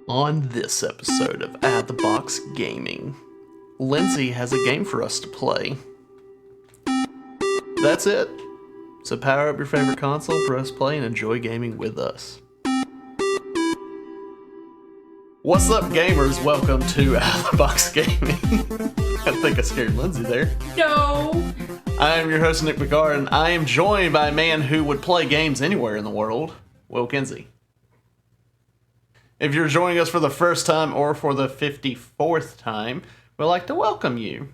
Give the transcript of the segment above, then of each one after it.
On this episode of At the Box Gaming, Lindsay has a game for us to play. That's it. So power up your favorite console, press play, and enjoy gaming with us. What's up, gamers? Welcome to At the Box Gaming. I think I scared Lindsay there. No. I am your host, Nick McGard, and I am joined by a man who would play games anywhere in the world, Will Kinsey. If you're joining us for the first time or for the 54th time, we'd like to welcome you.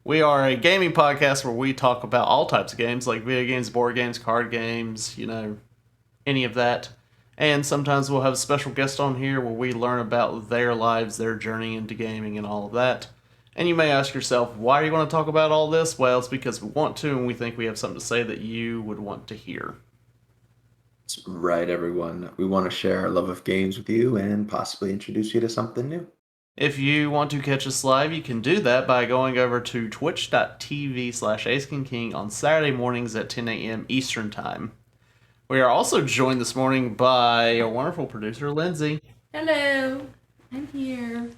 We are a gaming podcast where we talk about all types of games, like video games, board games, card games, any of that. And sometimes we'll have a special guest on here where we learn about their lives, their journey into gaming, and all of that. And you may ask yourself, why are you going to talk about all this? Well, it's because we want to, and we think we have something to say that you would want to hear. That's right, everyone. We want to share our love of games with you and possibly introduce you to something new. If you want to catch us live, you can do that by going over to twitch.tv/AceKingKing on Saturday mornings at 10 a.m. Eastern Time. We are also joined this morning by our wonderful producer, Lindsay. Hello. I'm here.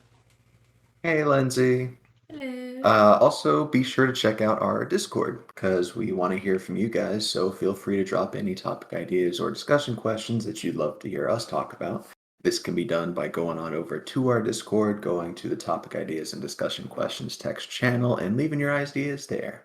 Hey, Lindsay. Hello. Also, be sure to check out our Discord because we want to hear from you guys. So feel free to drop any topic ideas or discussion questions that you'd love to hear us talk about. This can be done by going on over to our Discord, going to the topic ideas and discussion questions text channel, and leaving your ideas there.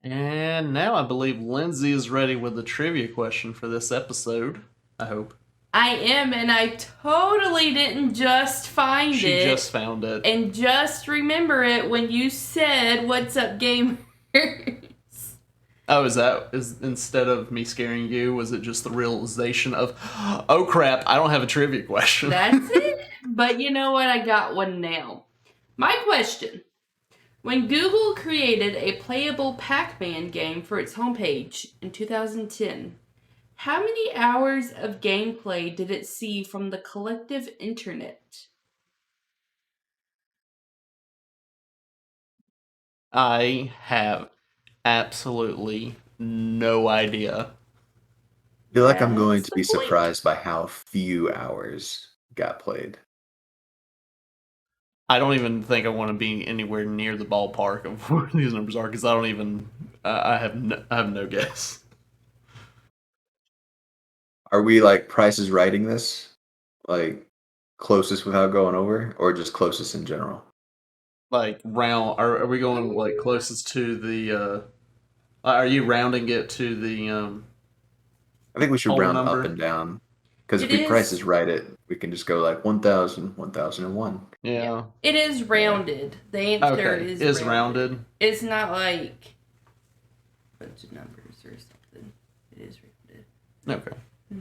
And now I believe Lindsay is ready with the trivia question for this episode. I hope. I am, and I totally didn't just find it. She just found it. And just remember it when you said, "What's up, gamers?" Oh, is instead of me scaring you, was it just the realization of, oh crap, I don't have a trivia question? That's it. But you know what? I got one now. My question. When Google created a playable Pac-Man game for its homepage in 2010, how many hours of gameplay did it see from the collective internet? I have absolutely no idea. I feel like I'm going That's to be the point. surprised by how few hours got played. I don't even think I want to be anywhere near the ballpark of where these numbers are because I don't even. I have no guess. Are we like prices writing this? Like closest without going over, or just closest in general? Like round? Are we going like closest to the? Are you rounding it to the? I think we should Whole round number? up and down. Because if It we is- prices right it, we can just go like 1,000, 1,001. Yeah. It is rounded. The answer Okay. is rounded. It's not like a bunch of numbers or something. It is rounded. Okay. So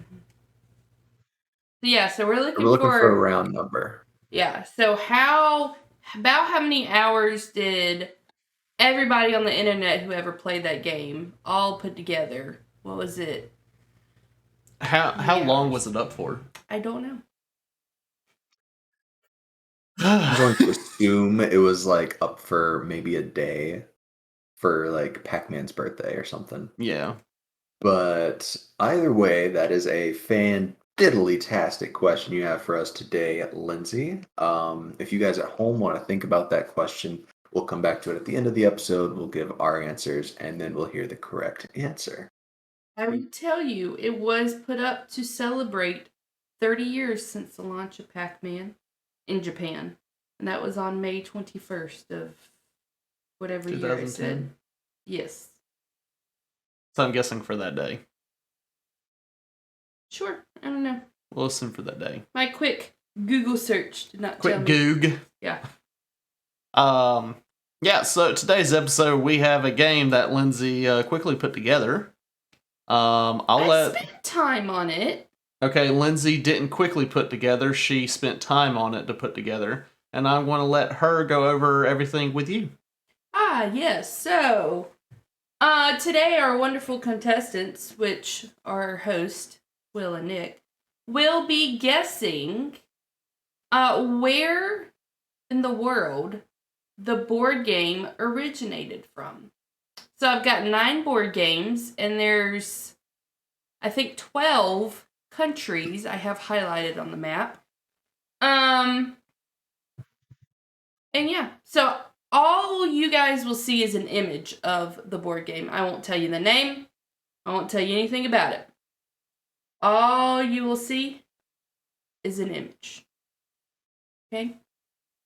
yeah, so we're We're looking for a round number. Yeah, so how many hours did everybody on the internet who ever played that game all put together? What was it? How Yeah. long was it up for? I don't know. I'm going to assume it was like up for maybe a day for like Pac-Man's birthday or something. Yeah. But either way, that is a fan-diddly-tastic question you have for us today, Lindsay. If you guys at home want to think about that question, we'll come back to it at the end of the episode. We'll give our answers, and then we'll hear the correct answer. I would tell you, it was put up to celebrate 30 years since the launch of Pac-Man in Japan. And that was on May 21st of whatever year I 2010? said. Yes. So I'm guessing for that day. Sure. I don't know. We'll listen for that day. My quick Google search did not tell Quick me. goog. Yeah. Yeah, so today's episode we have a game that Lindsay quickly put together. I spent time on it. Okay, Lindsay didn't quickly put together. She spent time on it to put together. And I want to let her go over everything with you. Ah, yes. So, today our wonderful contestants, which are our host, Will and Nick, will be guessing where in the world the board game originated from. So I've got 9 board games, and there's, I think, 12 countries I have highlighted on the map. And yeah, so all you guys will see is an image of the board game. I won't tell you the name. I won't tell you anything about it. All you will see is an image. Okay?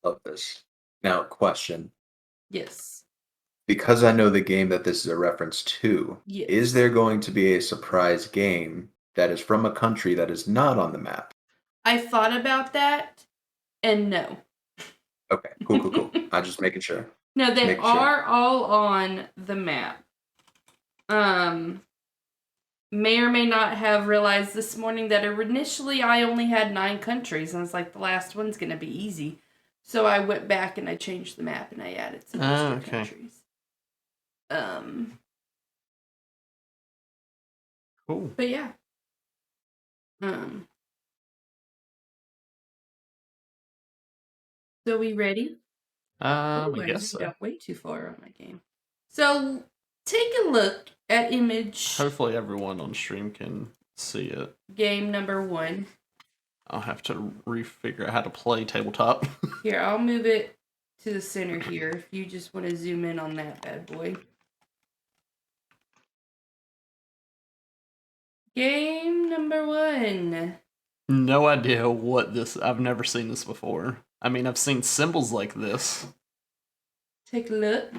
Love this. Now, question. Yes. Because I know the game that this is a reference to, Yes. is there going to be a surprise game that is from a country that is not on the map? I thought about that, and no. Okay, cool. I'm just making sure. No, they are all on the map. May or may not have realized this morning that initially I only had 9 countries, and I was like, the last one's going to be easy. So I went back and I changed the map and I added some extra countries. Cool. But yeah. So we ready? I guess so. Got way too far on my game. So take a look at image. Hopefully everyone on stream can see it. Game number 1. I'll have to refigure out how to play tabletop. Here, I'll move it to the center here if you just want to zoom in on that bad boy. Game number 1. No idea what this... I've never seen this before. I mean, I've seen symbols like this. Take a look.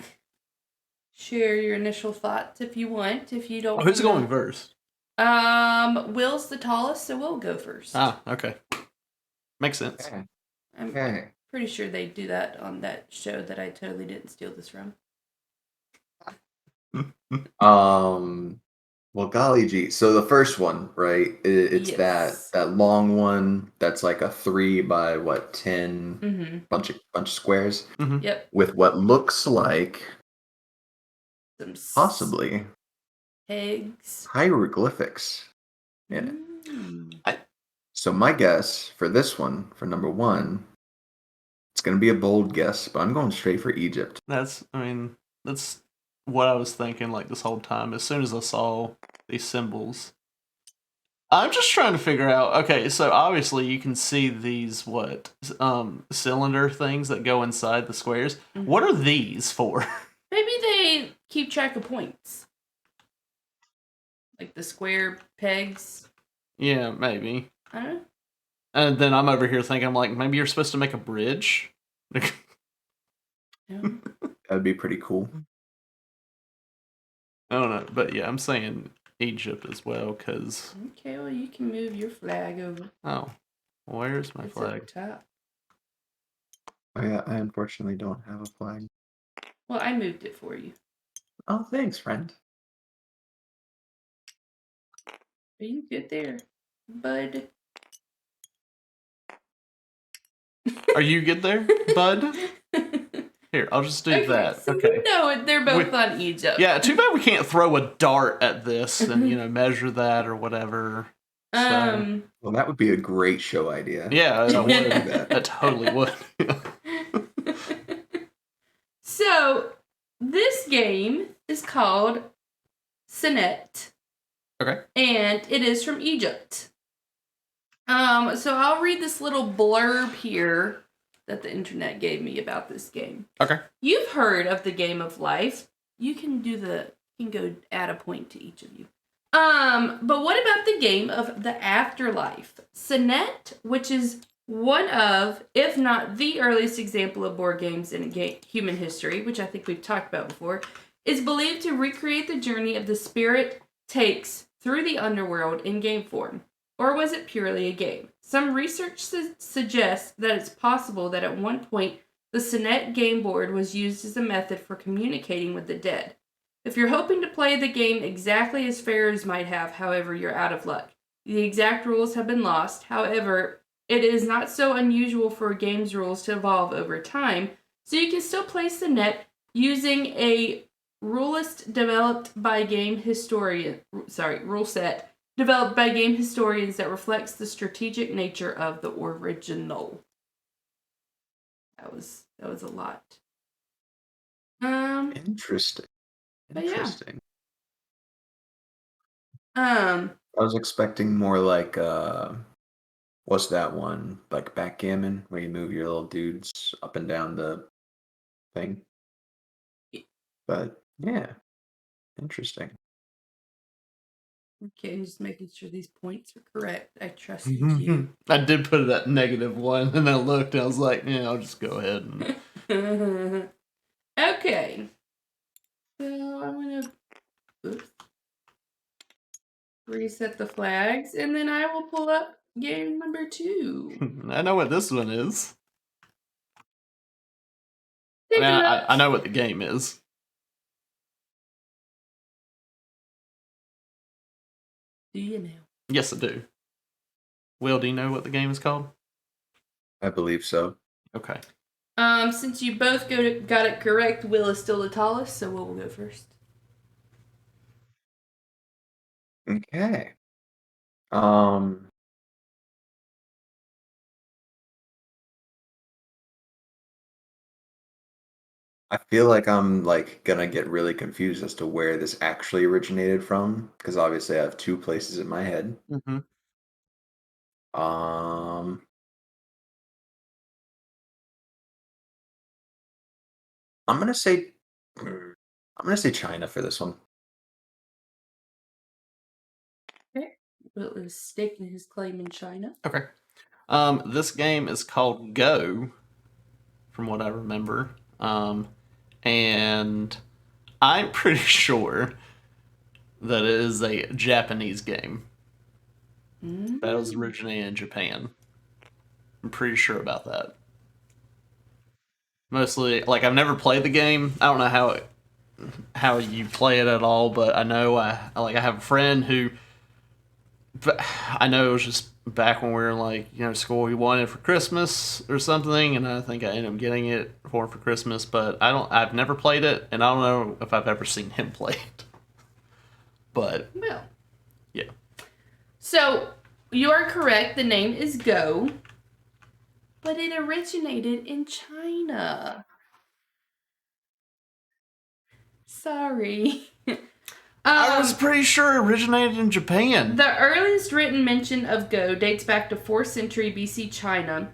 Share your initial thoughts if you want. If you don't... Oh, who's going first? Will's the tallest, so we'll go first. Ah, okay. Makes sense. I'm pretty sure they do that on that show that I totally didn't steal this from. Well, golly gee. So the first one, right? It's Yes. that long one that's like a 3 by 10 Mm-hmm. bunch of squares Mm-hmm. Yep. with what looks like Some possibly eggs. hieroglyphics in it. So my guess for this one, for number 1, it's going to be a bold guess, but I'm going straight for Egypt. That's what I was thinking like this whole time. As soon as I saw these symbols, I'm just trying to figure out. Okay, so obviously you can see these cylinder things that go inside the squares. Mm-hmm. What are these for? Maybe they keep track of points, like the square pegs. Yeah, maybe. I don't know. And then I'm over here thinking, like, maybe you're supposed to make a bridge. That'd be pretty cool. I don't know, but yeah, I'm saying Egypt as well, because... Okay, well, you can move your flag over. Oh, where's my flag? At the top. Oh yeah, I unfortunately don't have a flag. Well, I moved it for you. Oh, thanks, friend. Are you good there, bud? Are you good there, bud? Here, I'll just do that. So okay. No, they're both on Egypt. Yeah, too bad we can't throw a dart at this and measure that or whatever. So. Well, that would be a great show idea. Yeah, I would do that. That totally would. So this game is called Senet. Okay. And it is from Egypt. So I'll read this little blurb here that the internet gave me about this game. Okay. You've heard of the game of life. You can go add a point to each of you. But what about the game of the afterlife? Senet, which is one of, if not the earliest example of board games in human history, which I think we've talked about before, is believed to recreate the journey of the spirit takes through the underworld in game form. Or was it purely a game? Some research suggests that it's possible that at one point the Senet game board was used as a method for communicating with the dead. If you're hoping to play the game exactly as pharaohs might have, however, you're out of luck. The exact rules have been lost. However, it is not so unusual for a game's rules to evolve over time, so you can still play Senet using a rule set developed by game historians that reflects the strategic nature of the original. That was a lot. Interesting. Yeah. I was expecting more like what's that one? Like backgammon, where you move your little dudes up and down the thing. But yeah, interesting. Okay, just making sure these points are correct. I trusted you. I did put it at -1, and I looked, and I was like, yeah, I'll just go ahead and. Okay. So I'm gonna reset the flags, and then I will pull up game number 2. I know what this one is. I Take mean, a look. I know what the game is. Do you know? Yes, I do. Will, do you know what the game is called? I believe so. Okay. Since you both got it correct, Will is still the tallest, so Will will go first. Okay. Um, I feel like I'm like gonna get really confused as to where this actually originated from, because obviously I have two places in my head. Mm-hmm. Um, I'm gonna say, I'm gonna say China for this one. Okay. Will is staking his claim in China. Okay. This game is called Go, from what I remember. And I'm pretty sure that it is a Japanese game that was originated in Japan. I'm pretty sure about that. Mostly, like I've never played the game. I don't know how you play it at all, but I know I have a friend who I know it was just back when we were in like school. He wanted it for Christmas or something, and I think I ended up getting it for Christmas. But I've never played it, and I don't know if I've ever seen him play it. But Well. yeah. So you are correct. The name is Go, but it originated in China. Sorry. I was pretty sure it originated in Japan. The earliest written mention of Go dates back to 4th century BC China.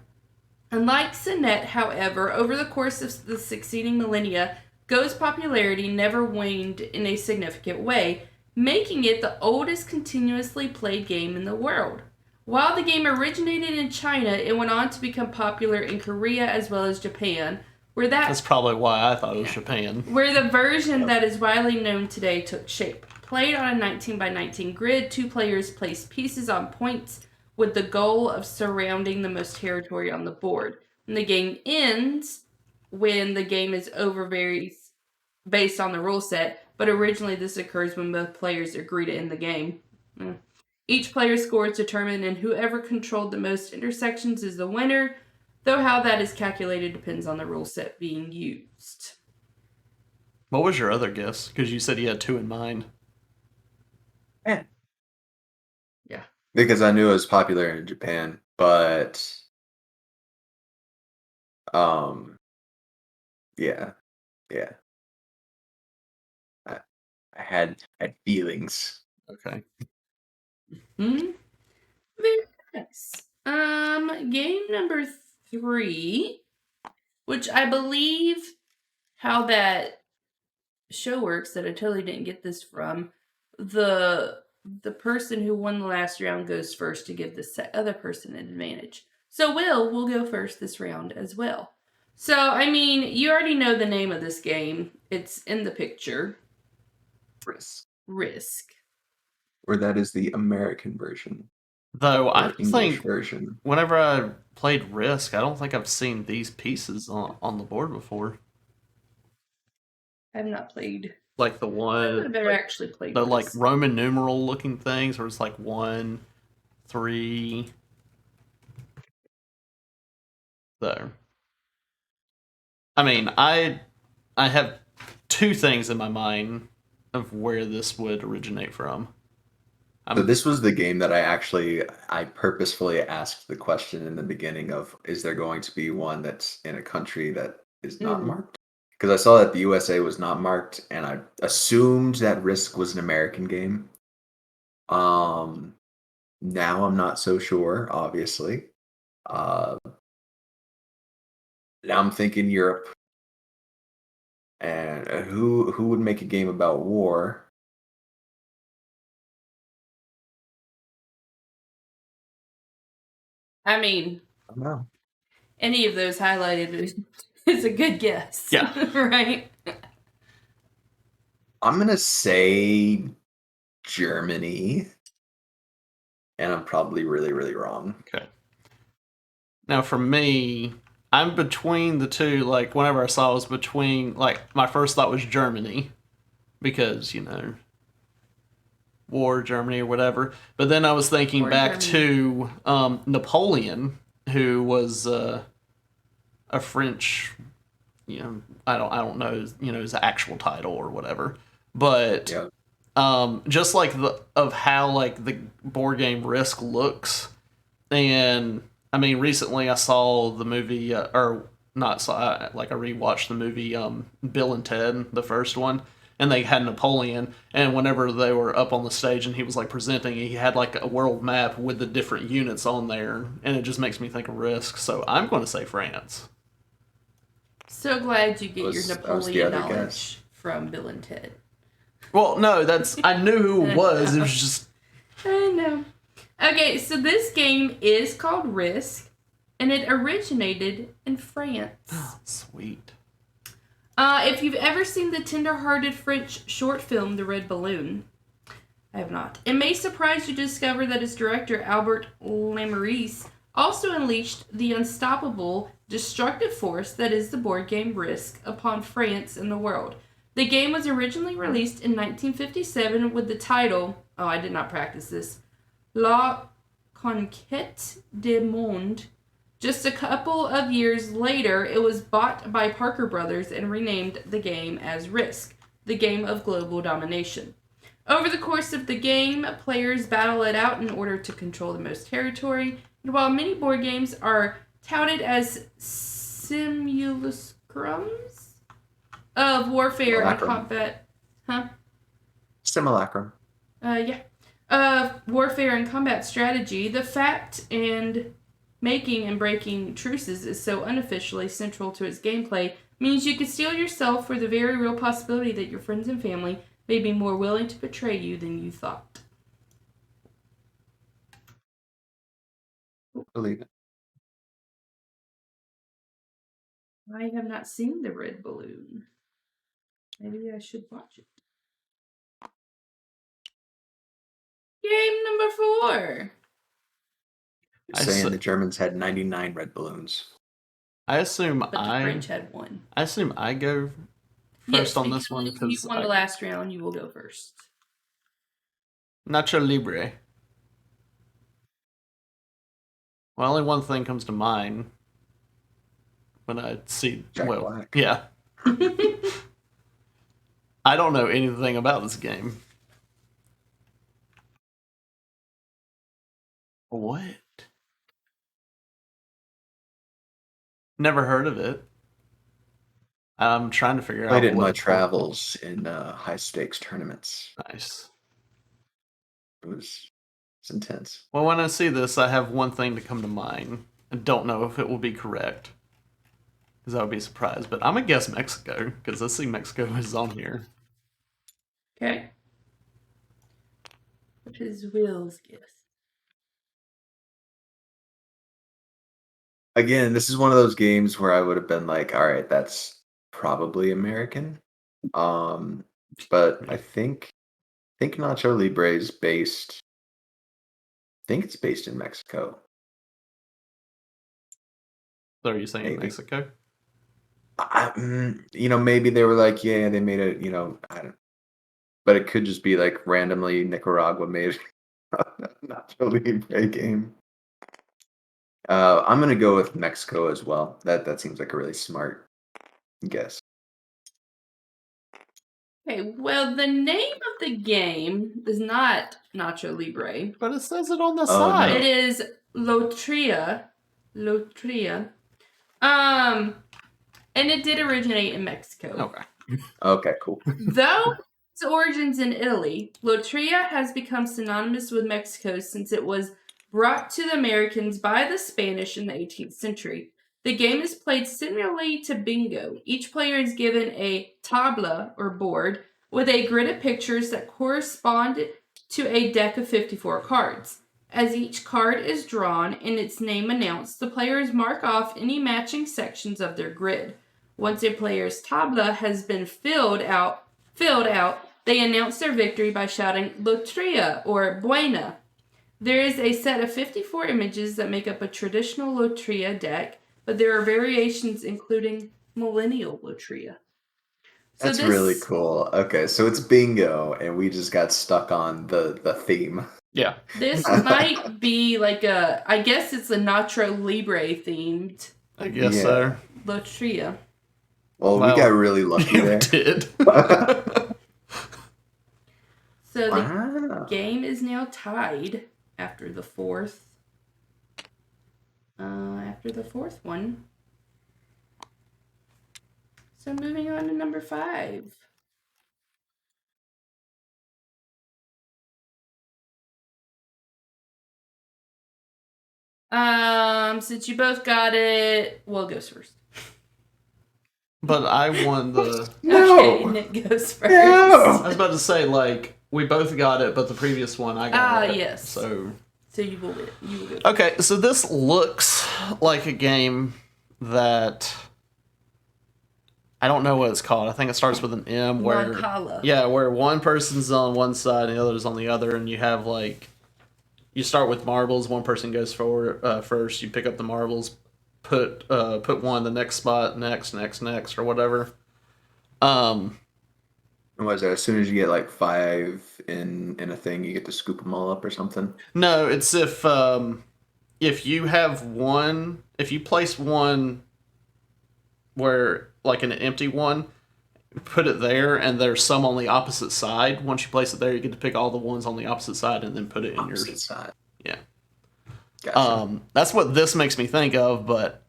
Unlike Senet, however, over the course of the succeeding millennia, Go's popularity never waned in a significant way, making it the oldest continuously played game in the world. While the game originated in China, it went on to become popular in Korea as well as Japan, That's probably why I thought it was Japan. where the version that is widely known today took shape. Played on a 19 by 19 grid, two players place pieces on points with the goal of surrounding the most territory on the board. And the game ends when the game is over, varies based on the rule set, but originally this occurs when both players agree to end the game. Each player's score is determined, and whoever controlled the most intersections is the winner, though how that is calculated depends on the rule set being used. What was your other guess? Because you said you had two in mind. Yeah. Yeah. Because I knew it was popular in Japan, but yeah, yeah. I, I had feelings. Okay. Very nice. Game number 3, which I believe how that show works that I totally didn't get this from. The person who won the last round goes first to give the other person an advantage. So will go first this round as well. So, I mean, you already know the name of this game. It's in the picture. Risk. Or that is the American version. Though I Or don't English think version. whenever I played Risk, I don't think I've seen these pieces on the board before. I have not played. Like the I would one, have ever actually played the this. like Roman numeral looking things, where it's like 1, 3. So, I mean, I have two things in my mind of where this would originate from. So this was the game that I purposefully asked the question in the beginning of, is there going to be one that's in a country that is not marked? Because I saw that the USA was not marked, and I assumed that Risk was an American game. Now I'm not so sure, obviously. Uh, now I'm thinking Europe, and who would make a game about war? I mean, I don't know. any of those highlighted is a good guess. Yeah. Right? I'm gonna say Germany, and I'm probably really, really wrong. Okay. Now, for me, I'm between the two. Like, whenever I saw it was between, like, my first thought was Germany because, war, Germany, or whatever. But then I was thinking War, back Germany. to Napoleon, who was a French, I don't know, his actual title or whatever. But Yeah. just like of how like the board game Risk looks, and I mean, recently I saw the movie, or not saw, like I rewatched the movie Bill and Ted, the first one, and they had Napoleon, and whenever they were up on the stage and he was like presenting, he had like a world map with the different units on there, and it just makes me think of Risk. So I'm going to say France. So glad you get your That was the Napoleon other knowledge guess. from Bill and Ted. Well, no, I knew who it was. It was just I know. Okay, so this game is called Risk, and it originated in France. sweet. If you've ever seen the tender-hearted French short film, The Red Balloon, I have not. It may surprise you to discover that its director, Albert Lamouris, also unleashed the unstoppable, destructive force that is the board game Risk upon France and the world. The game was originally released in 1957 with the title, oh, I did not practice this, La Conquête du Monde. Just a couple of years later, it was bought by Parker Brothers and renamed the game as Risk, the game of global domination. Over the course of the game, players battle it out in order to control the most territory, and while many board games are touted as simulacrums of warfare and combat... Simulacrum. Warfare and combat strategy, the fact and making and breaking truces is so unofficially central to its gameplay means you could steel yourself for the very real possibility that your friends and family may be more willing to betray you than you thought. Believe it. I have not seen The Red Balloon. Maybe I should watch it. Game number 4. Saying the Germans had 99 red balloons. I assume But the French had 1. I assume I go first on this one because you won the last round. You will go first. Nacho Libre. Well, only one thing comes to mind when I see Jack Black. Yeah. I don't know anything about this game. What? Never heard of it. I'm trying to figure out. Played it in my travels in high stakes tournaments. Nice. It's intense. Well, when I see this, I have one thing to come to mind. I don't know if it will be correct, because I would be surprised. But I'm gonna guess Mexico, because I see Mexico is on here. Okay. What is Will's guess? Again, this is one of those games where I would have been like, all right, that's probably American. But I think Nacho Libre is based. I think it's based in Mexico. So are you saying Maybe. Mexico? Maybe they were like, yeah, they made it, I don't. But it could just be like randomly Nicaragua made Nacho Libre game. I'm gonna go with Mexico as well. That seems like a really smart guess. Okay, well, the name of the game is not Nacho Libre. But it says it on the side. No. It is Lotería. And it did originate in Mexico. Okay. Okay, cool. Though Its origins in Italy, Lotería has become synonymous with Mexico since it was brought to the Americans by the Spanish in the 18th century. The game is played similarly to bingo. Each player is given a tabla, or board, with a grid of pictures that correspond to a deck of 54 cards. As each card is drawn and its name announced, the players mark off any matching sections of their grid. Once a player's tabla has been filled out, they announce their victory by shouting Lotería or Buena. There is a set of 54 images that make up a traditional Lotería deck, but there are variations including Millennial Lotería. That's really cool. Okay, so it's bingo, and we just got stuck on the theme. Yeah. This might be like I guess it's a Nacho Libre themed I guess so. Lotería. Well, we got really lucky You there. did. So the game is now tied after the fourth. After the fourth one. So moving on to number 5. Since you both got it, Will goes first. But I won the... Okay, Nick goes first. I was about to say, like, we both got it, but the previous one I got it. Yes. So you will win. You will go first. Okay, so this looks like a game that... I don't know what it's called. I think it starts with an M where... Mancala. Yeah, where one person's on one side and the other's on the other, and you have, like... You start with marbles, one person goes forward first, you pick up the marbles, put one in the next spot, next, or whatever. What is that? As soon as you get like 5 in a thing, you get to scoop them all up or something? No, it's if you have one, if you place one where, like an empty one, put it there, and there's some on the opposite side. Once you place it there, you get to pick all the ones on the opposite side and then put it in your side. Yeah. Gotcha. That's what this makes me think of, but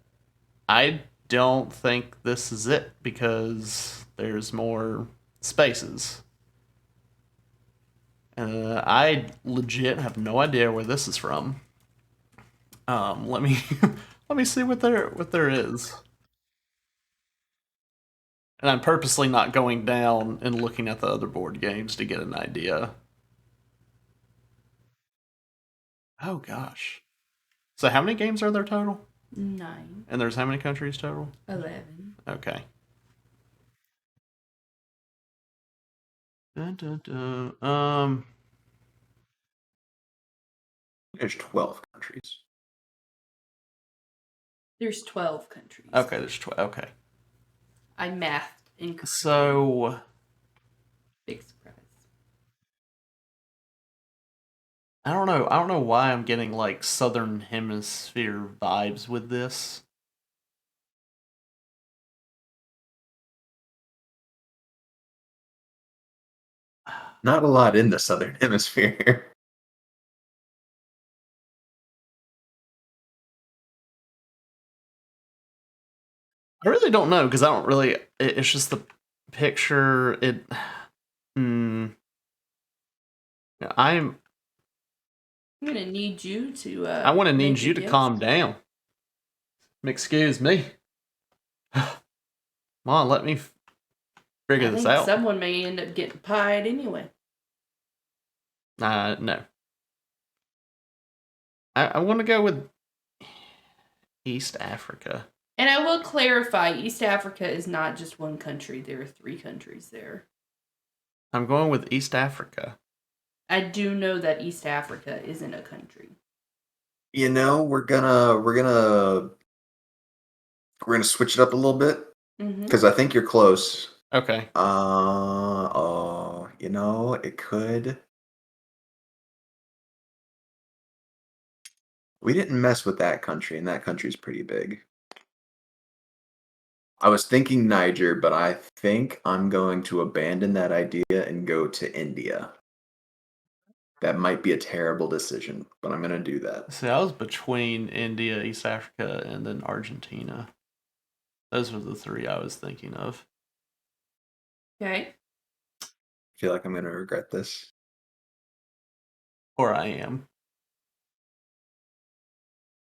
I don't think this is it because there's more spaces. I legit have no idea where this is from. Let me let me see what there is. And I'm purposely not going down and looking at the other board games to get an idea. Oh gosh. So how many games are there total? 9. And there's how many countries total? 11. Okay. Dun, dun, dun. There's 12 countries. There's 12 countries. Okay, there's 12. Okay. I mathed incorrectly. So Big surprise. I don't know why I'm getting like Southern Hemisphere vibes with this. Not a lot in the Southern Hemisphere. I really don't know because I don't really. It's just the picture. I'm gonna need you to. I want to need you to calm down. Excuse me. Come on, let me figure this out. Someone may end up getting pied anyway. No. I want to go with East Africa. And I will clarify, East Africa is not just one country. There are 3 countries there. I'm going with East Africa. I do know that East Africa isn't a country. You know, we're gonna switch it up a little bit because I think you're close. Okay. You know, it could. We didn't mess with that country, and that country's pretty big. I was thinking Niger, but I think I'm going to abandon that idea and go to India. That might be a terrible decision, but I'm going to do that. See, I was between India, East Africa, and then Argentina. Those were the 3 I was thinking of. Okay. feel like I'm gonna regret this. Or I am.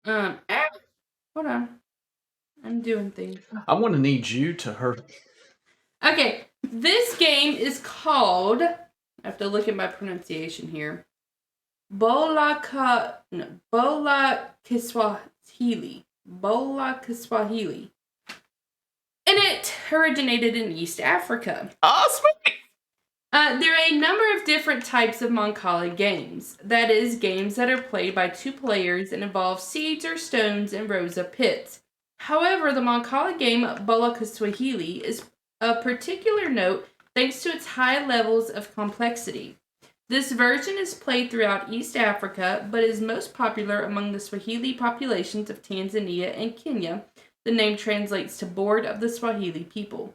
Hold on. I'm doing things. I'm going to need you to hurt. Okay, this game is called. I have to look at my pronunciation here. Bola Kiswahili. Bola Kiswahili. And it originated in East Africa. Ah, sweet! There are a number of different types of Mancala games. That is, games that are played by two players and involve seeds or stones in rows of pits. However, the Mancala game Bola Kiswahili is of particular note thanks to its high levels of complexity. This version is played throughout East Africa, but is most popular among the Swahili populations of Tanzania and Kenya. The name translates to Board of the Swahili People.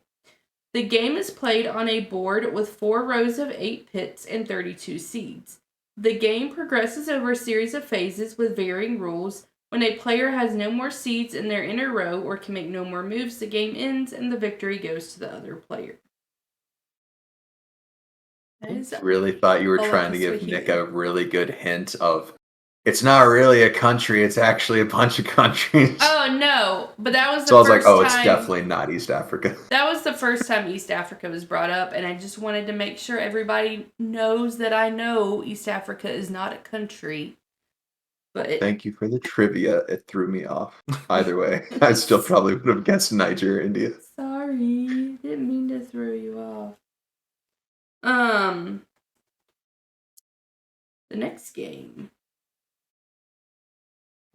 The game is played on a board with 4 rows of 8 pits and 32 seeds. The game progresses over a series of phases with varying rules. When a player has no more seeds in their inner row or can make no more moves, the game ends and the victory goes to the other player. I really thought you were trying to give Swahili. Nick a really good hint of it's not really a country, it's actually a bunch of countries. Oh no, but that was the So I was like, first oh, it's time. definitely not East Africa. That was the first time East Africa was brought up, and I just wanted to make sure everybody knows that I know East Africa is not a country. But Thank you for the trivia. It threw me off. Either way, I still probably would have guessed Niger, India. Sorry, didn't mean to throw you off. The next game.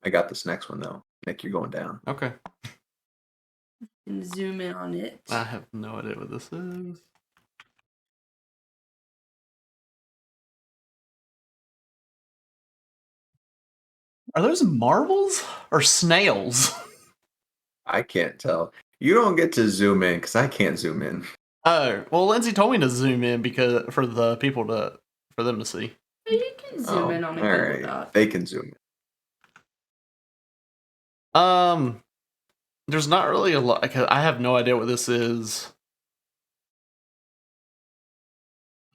I got this next one though. Nick, you're going down. Okay. And zoom in on it. I have no idea what this is. Are those marbles or snails? I can't tell. You don't get to zoom in because I can't zoom in. Oh, well, Lindsay told me to zoom in because for them to see. You can zoom in on a Google Doc. They can zoom in. There's not really a lot. I have no idea what this is.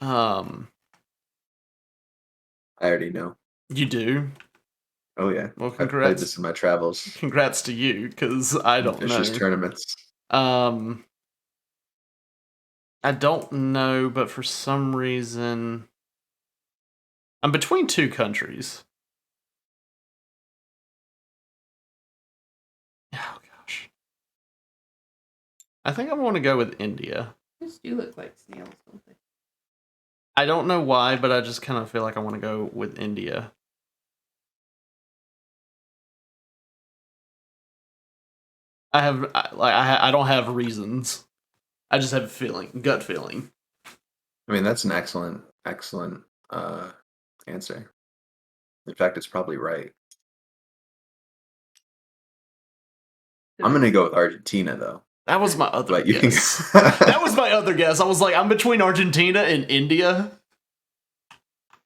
I already know. You do? Oh yeah. Well, I've played this in my travels. Congrats to you, because I don't know. It's just tournaments. I don't know, but for some reason, I'm between 2 countries. Oh gosh. I think I'm going to go with India. These do look like snails, don't they? I don't know why, but I just kind of feel like I want to go with India. I don't have reasons. I just have a feeling, gut feeling. I mean, that's an excellent answer. In fact, it's probably right. I'm gonna go with Argentina though. That was my other guess. That was my other guess. I was like, I'm between Argentina and India.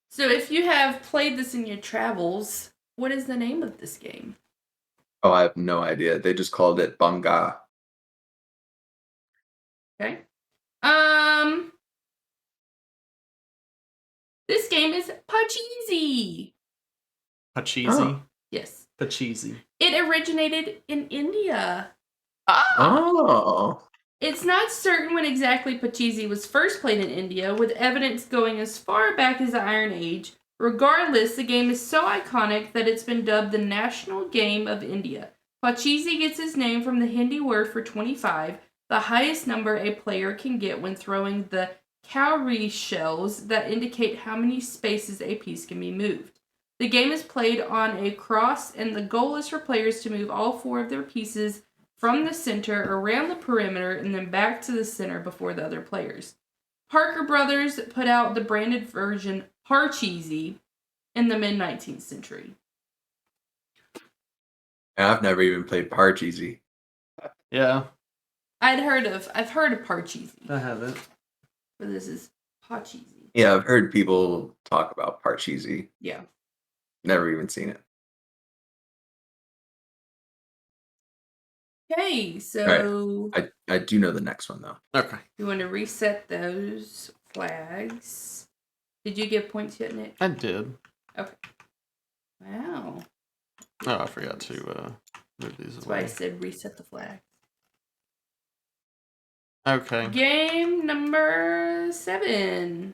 So if you have played this in your travels, what is the name of this game? Oh, I have no idea. They just called it Banga. Okay. This game is Pachisi. Pachisi? Oh. Yes. Pachisi. It originated in India. Oh. It's not certain when exactly Pachisi was first played in India, with evidence going as far back as the Iron Age. Regardless, the game is so iconic that it's been dubbed the national game of India. Pachisi gets its name from the Hindi word for 25, the highest number a player can get when throwing the cowrie shells that indicate how many spaces a piece can be moved. The game is played on a cross, and the goal is for players to move all 4 of their pieces from the center around the perimeter and then back to the center before the other players. Parker Brothers put out the branded version Parcheesi in the mid-19th century. I've never even played Parcheesi. Yeah. I've heard of Parcheesi. I haven't. But this is Pachisi. Yeah, I've heard people talk about Parcheesi. Yeah. Never even seen it. Okay, so I do know the next one though. Okay. You want to reset those flags. Did you give points yet, Nick? I did. Okay. Wow. Oh, I forgot to move these That's away. why I said reset the flag. Okay. Game number 7.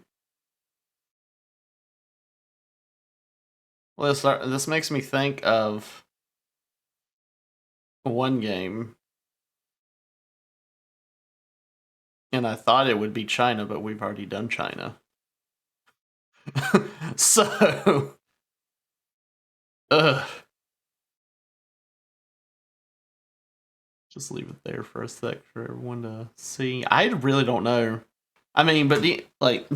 Well, this makes me think of one game. And I thought it would be China, but we've already done China. So, just leave it there for a sec for everyone to see. I really don't know. I mean, but do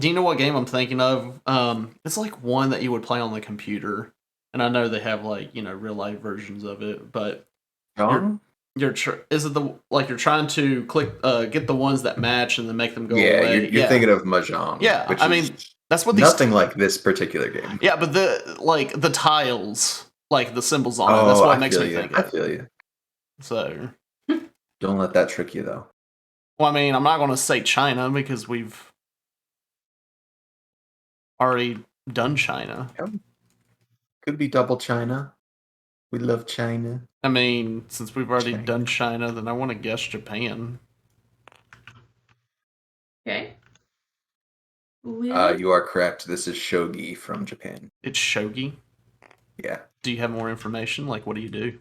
you know what game I'm thinking of? It's like one that you would play on the computer, and I know they have real life versions of it, but is it you're trying to click get the ones that match and then make them go away? You're thinking of Mahjong. Yeah, which I mean that's what nothing like this particular game. Yeah, but the tiles, like the symbols on it, that's what makes me think of. I feel you. So don't let that trick you though. Well, I mean, I'm not going to say China because we've already done China. Could be double China. We love China. I mean, since we've already done China, then I want to guess Japan. Okay. You are correct. This is shogi from Japan. It's shogi? Yeah. Do you have more information? Like, what do you do?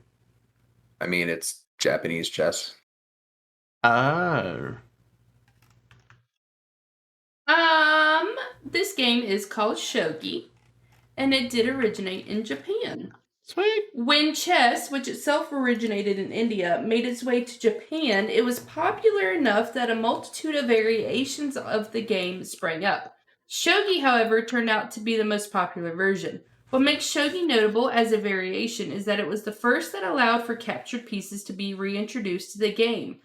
I mean, it's Japanese chess. Oh. This game is called shogi, and it did originate in Japan. Sweet. When chess, which itself originated in India, made its way to Japan, it was popular enough that a multitude of variations of the game sprang up. Shogi, however, turned out to be the most popular version. What makes shogi notable as a variation is that it was the first that allowed for captured pieces to be reintroduced to the game.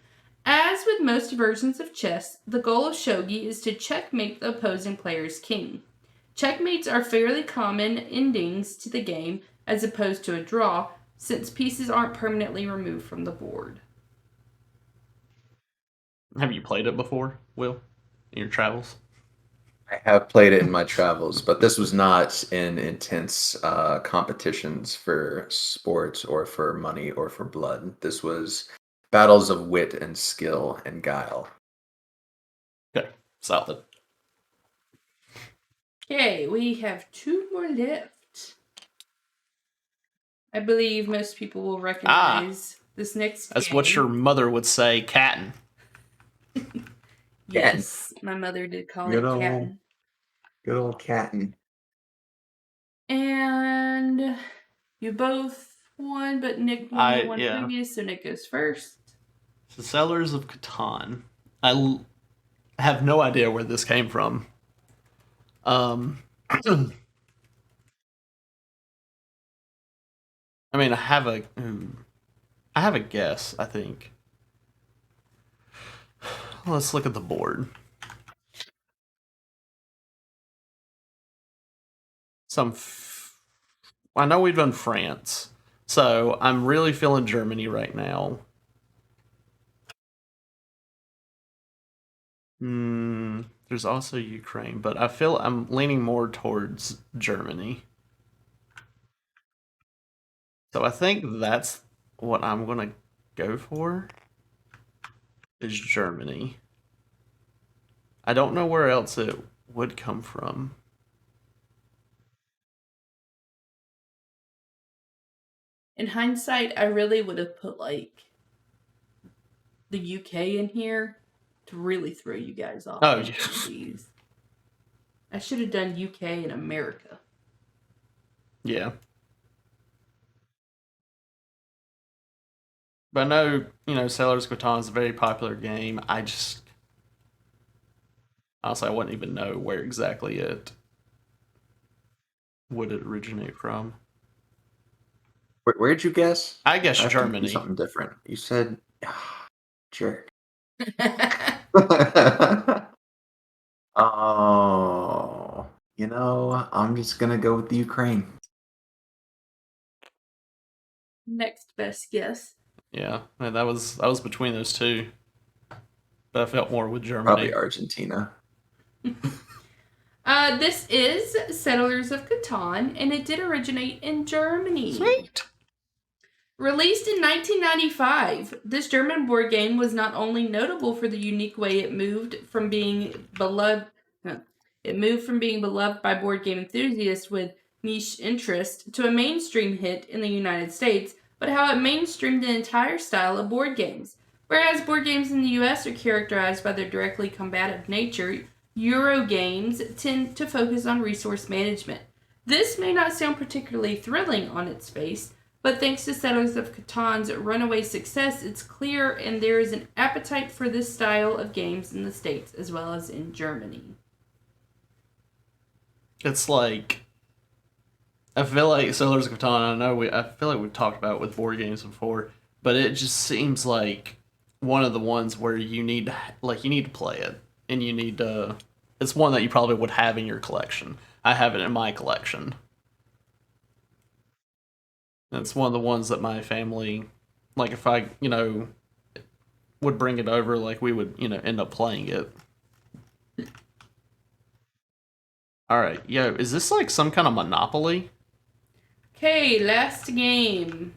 As with most versions of chess, the goal of shogi is to checkmate the opposing player's king. Checkmates are fairly common endings to the game, as opposed to a draw, since pieces aren't permanently removed from the board. Have you played it before, Will, in your travels? I have played it in my travels, but this was not in intense competitions for sports or for money or for blood. This was battles of wit and skill and guile. Okay, solid. Okay, we have 2 more left. I believe most people will recognize this next game. That's what your mother would say, Catan. Yes, my mother did call it Catan. Good old Catan. And you both won, but Nick won the one previous, so Nick goes first. The Settlers of Catan. I have no idea where this came from. I mean, I have a guess, I think. Let's look at the board. I know we've done France, so I'm really feeling Germany right now. There's also Ukraine, but I feel I'm leaning more towards Germany. So I think that's what I'm going to go for, is Germany. I don't know where else it would come from. In hindsight, I really would have put, like, the UK in here to really throw you guys off. Oh, yeah. I should have done UK and America. Yeah. But I know, Settlers of Catan is a very popular game. Honestly, I wouldn't even know where exactly it would it originate from. Where'd you guess? I guess Germany. Something different. You said, jerk. Oh, I'm just gonna go with the Ukraine. Next best guess. Yeah, that was between those two, but I felt more with Germany. Probably Argentina. This is Settlers of Catan, and it did originate in Germany. Sweet. Released in 1995, this German board game was not only notable for the unique way it moved from being beloved by board game enthusiasts with niche interest to a mainstream hit in the United States, but how it mainstreamed the entire style of board games. Whereas board games in the US are characterized by their directly combative nature, Euro games tend to focus on resource management. This may not sound particularly thrilling on its face, but thanks to Settlers of Catan's runaway success, it's clear and there is an appetite for this style of games in the States as well as in Germany. It's like, I feel like Settlers of Catan, I feel like we've talked about it with board games before, but it just seems like one of the ones where you need to play it, and it's one that you probably would have in your collection. I have it in my collection. It's one of the ones that my family, like if I, would bring it over, like we would, end up playing it. All right, yo, is this like some kind of Monopoly? Okay, last game.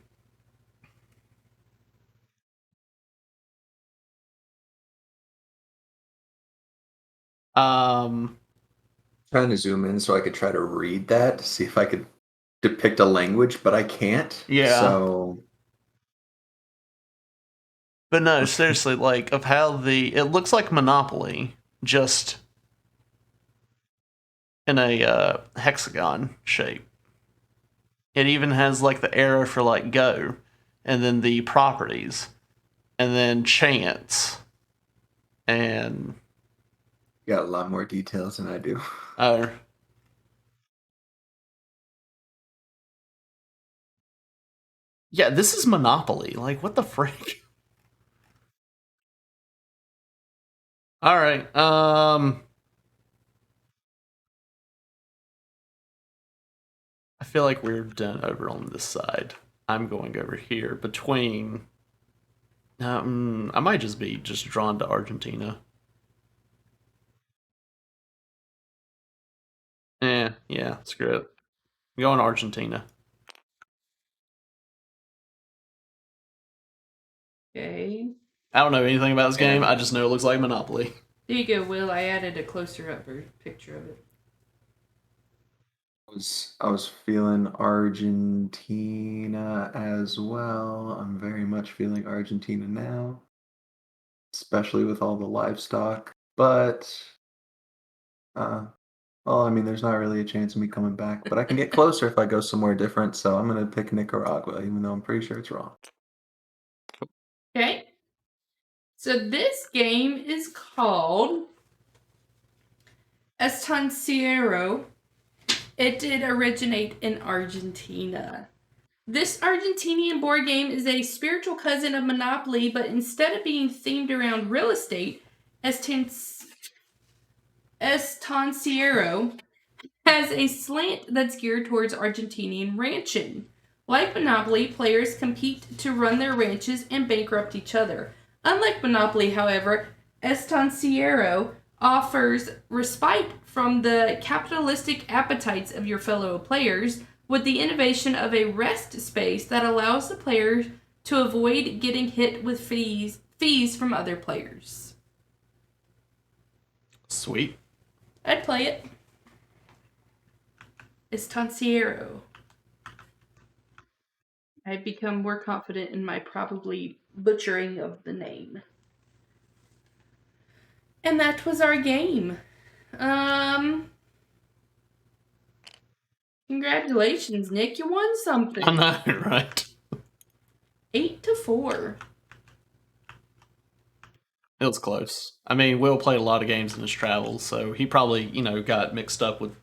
Trying to zoom in so I could try to read that to see if I could depict a language, but I can't. Yeah. So But no, seriously, like of how it looks like Monopoly, just in a hexagon shape. It even has like the arrow for like go, and then the properties, and then chance, and you got a lot more details than I do. Yeah, this is Monopoly. Like, what the frick? All right. I feel like we're done over on this side. I'm going over here between. I might just be drawn to Argentina. Yeah, screw it. I'm going to Argentina. Okay. I don't know anything about this Yeah. game. I just know it looks like Monopoly. There you go, Will. I added a closer up picture of it. I was feeling Argentina as well. I'm very much feeling Argentina now, especially with all the livestock. But well, I mean, there's not really a chance of me coming back, but I can get closer if I go somewhere different. So I'm gonna pick Nicaragua, even though I'm pretty sure it's wrong. Okay. So this game is called Estanciero. It did originate in Argentina. This Argentinian board game is a spiritual cousin of Monopoly, but instead of being themed around real estate, Estanciero has a slant that's geared towards Argentinian ranching. Like Monopoly, players compete to run their ranches and bankrupt each other. Unlike Monopoly, however, Estanciero offers respite from the capitalistic appetites of your fellow players with the innovation of a rest space that allows the players to avoid getting hit with fees from other players. Sweet. I'd play it. Estanciero. I've become more confident in my probably butchering of the name. And that was our game. Congratulations, Nick. You won something. I know, right? 8-4. It was close. I mean, Will played a lot of games in his travels, so he probably, got mixed up with,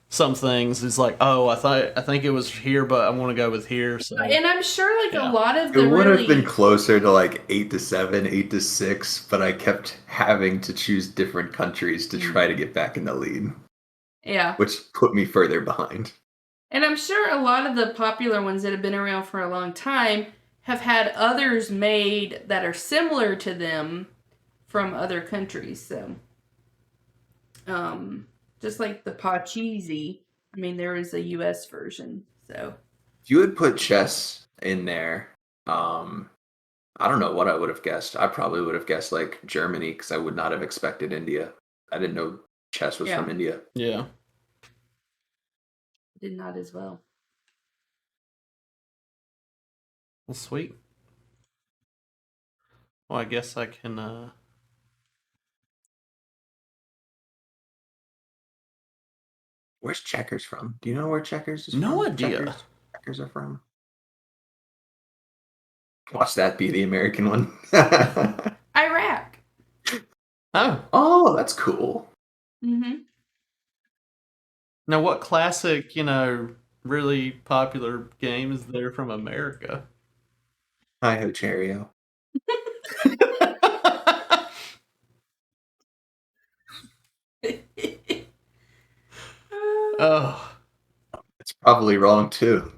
some things. He's like, oh, I think it was here, but I want to go with here. So, And I'm sure, Yeah. a lot of the It would really... have been closer to like 8-7, 8-6, but I kept having to choose different countries to try to get back in the lead, Yeah. which put me further behind. And I'm sure a lot of the popular ones that have been around for a long time have had others made that are similar to them from other countries. So, Just like the Pachisi. I mean, there is a US version, so. If you had put chess in there, I don't know what I would have guessed. I probably would have guessed like Germany because I would not have expected India. I didn't know chess was from India. Yeah. Did not as well. Well, sweet. Well, I guess I can, Where's checkers from? Do you know where checkers is No from? idea. Checkers are from. Watch that be the American one. Iraq. Oh. Oh, that's cool. Mm-hmm. Now, what classic, really popular game is there from America? Hi ho Cheerio. Oh. It's probably wrong too.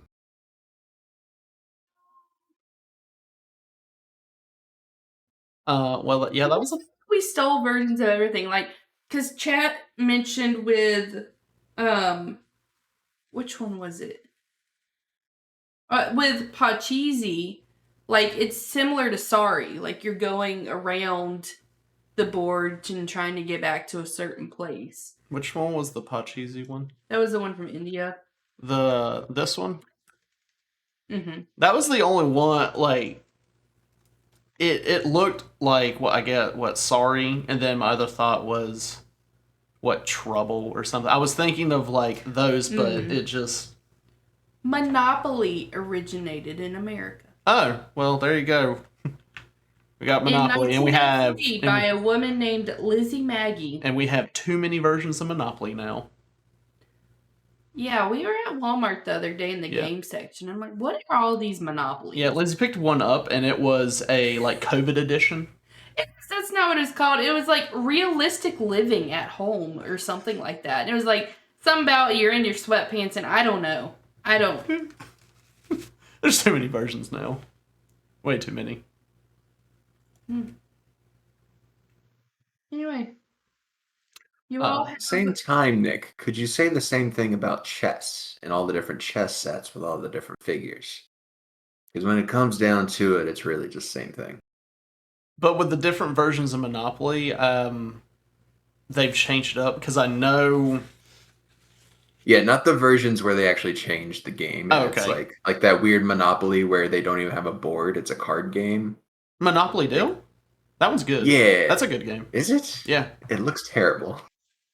Well, yeah, that was a... We stole versions of everything, like, because chat mentioned with, which one was it? With Pachisi, like, it's similar to Sorry. Like, you're going around the board and trying to get back to a certain place. Which one was the Pachisi one? That was the one from India. This one? Mm-hmm. That was the only one, like, it looked like what Sorry, and then my other thought was Trouble or something. I was thinking of like those, but it just... Monopoly originated in America. Oh, well, there you go. We got Monopoly, and we have by a woman named Lizzie Maggie. And we have too many versions of Monopoly now. Yeah, we were at Walmart the other day in the game section. I'm like, what are all these Monopolies? Yeah, Lizzie picked one up, and it was a like COVID edition. That's not what it's called. It was like realistic living at home or something like that. And it was like something about you're in your sweatpants, and I don't know. I don't. There's too many versions now. Way too many. Anyway. You all have same time, Nick, could you say the same thing about chess and all the different chess sets with all the different figures? Because when it comes down to it, it's really just the same thing. But with the different versions of Monopoly, they've changed it up because I know... Yeah, not the versions where they actually changed the game. Oh, okay. It's like that weird Monopoly where they don't even have a board. It's a card game. Monopoly Deal? That one's good. Yeah. That's a good game. Is it? Yeah. It looks terrible.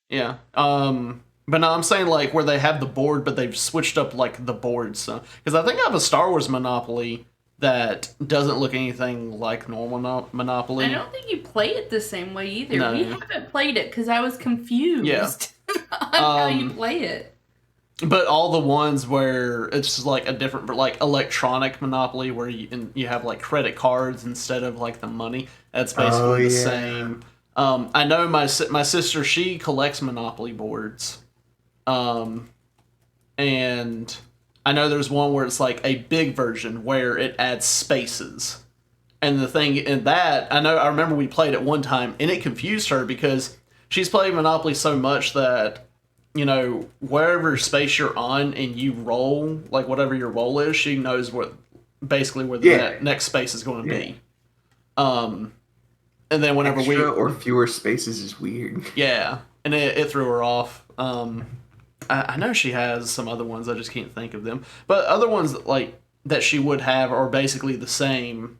Yeah. But no, I'm saying like where they have the board, but they've switched up like the boards. So, because I think I have a Star Wars Monopoly that doesn't look anything like normal Monopoly. I don't think you play it the same way either. No. We haven't played it because I was confused on how you play it. But all the ones where it's just like a different, like electronic Monopoly, where you have like credit cards instead of like the money. That's basically the same. I know my sister, she collects Monopoly boards, and I know there's one where it's like a big version where it adds spaces. And the thing in that, I remember we played it one time, and it confused her because she's played Monopoly so much that, wherever space you're on and you roll, like whatever your roll is, she knows basically where the next space is going to be. And then whenever Extra or fewer spaces is weird. Yeah, and it threw her off. I know she has some other ones, I just can't think of them. But other ones that she would have are basically the same,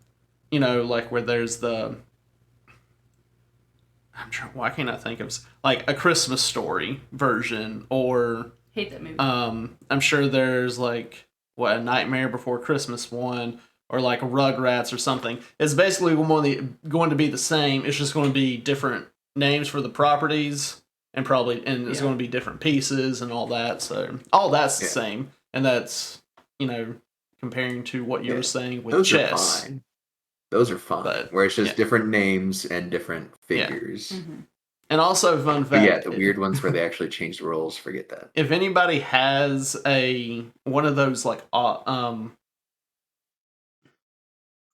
like where there's the... why can't I think of like A Christmas Story version, or hate that movie. I'm sure there's like A Nightmare Before Christmas one, or like Rugrats or something. It's basically going to be the same. It's just going to be different names for the properties, and it's going to be different pieces and all that. So all that's the same, and that's comparing to what you were saying with chess. Are fine. Those are fun, where it's just different names and different figures. Yeah. Mm-hmm. And also, fun fact... the weird ones where they actually change the rules, forget that. If anybody has one of those like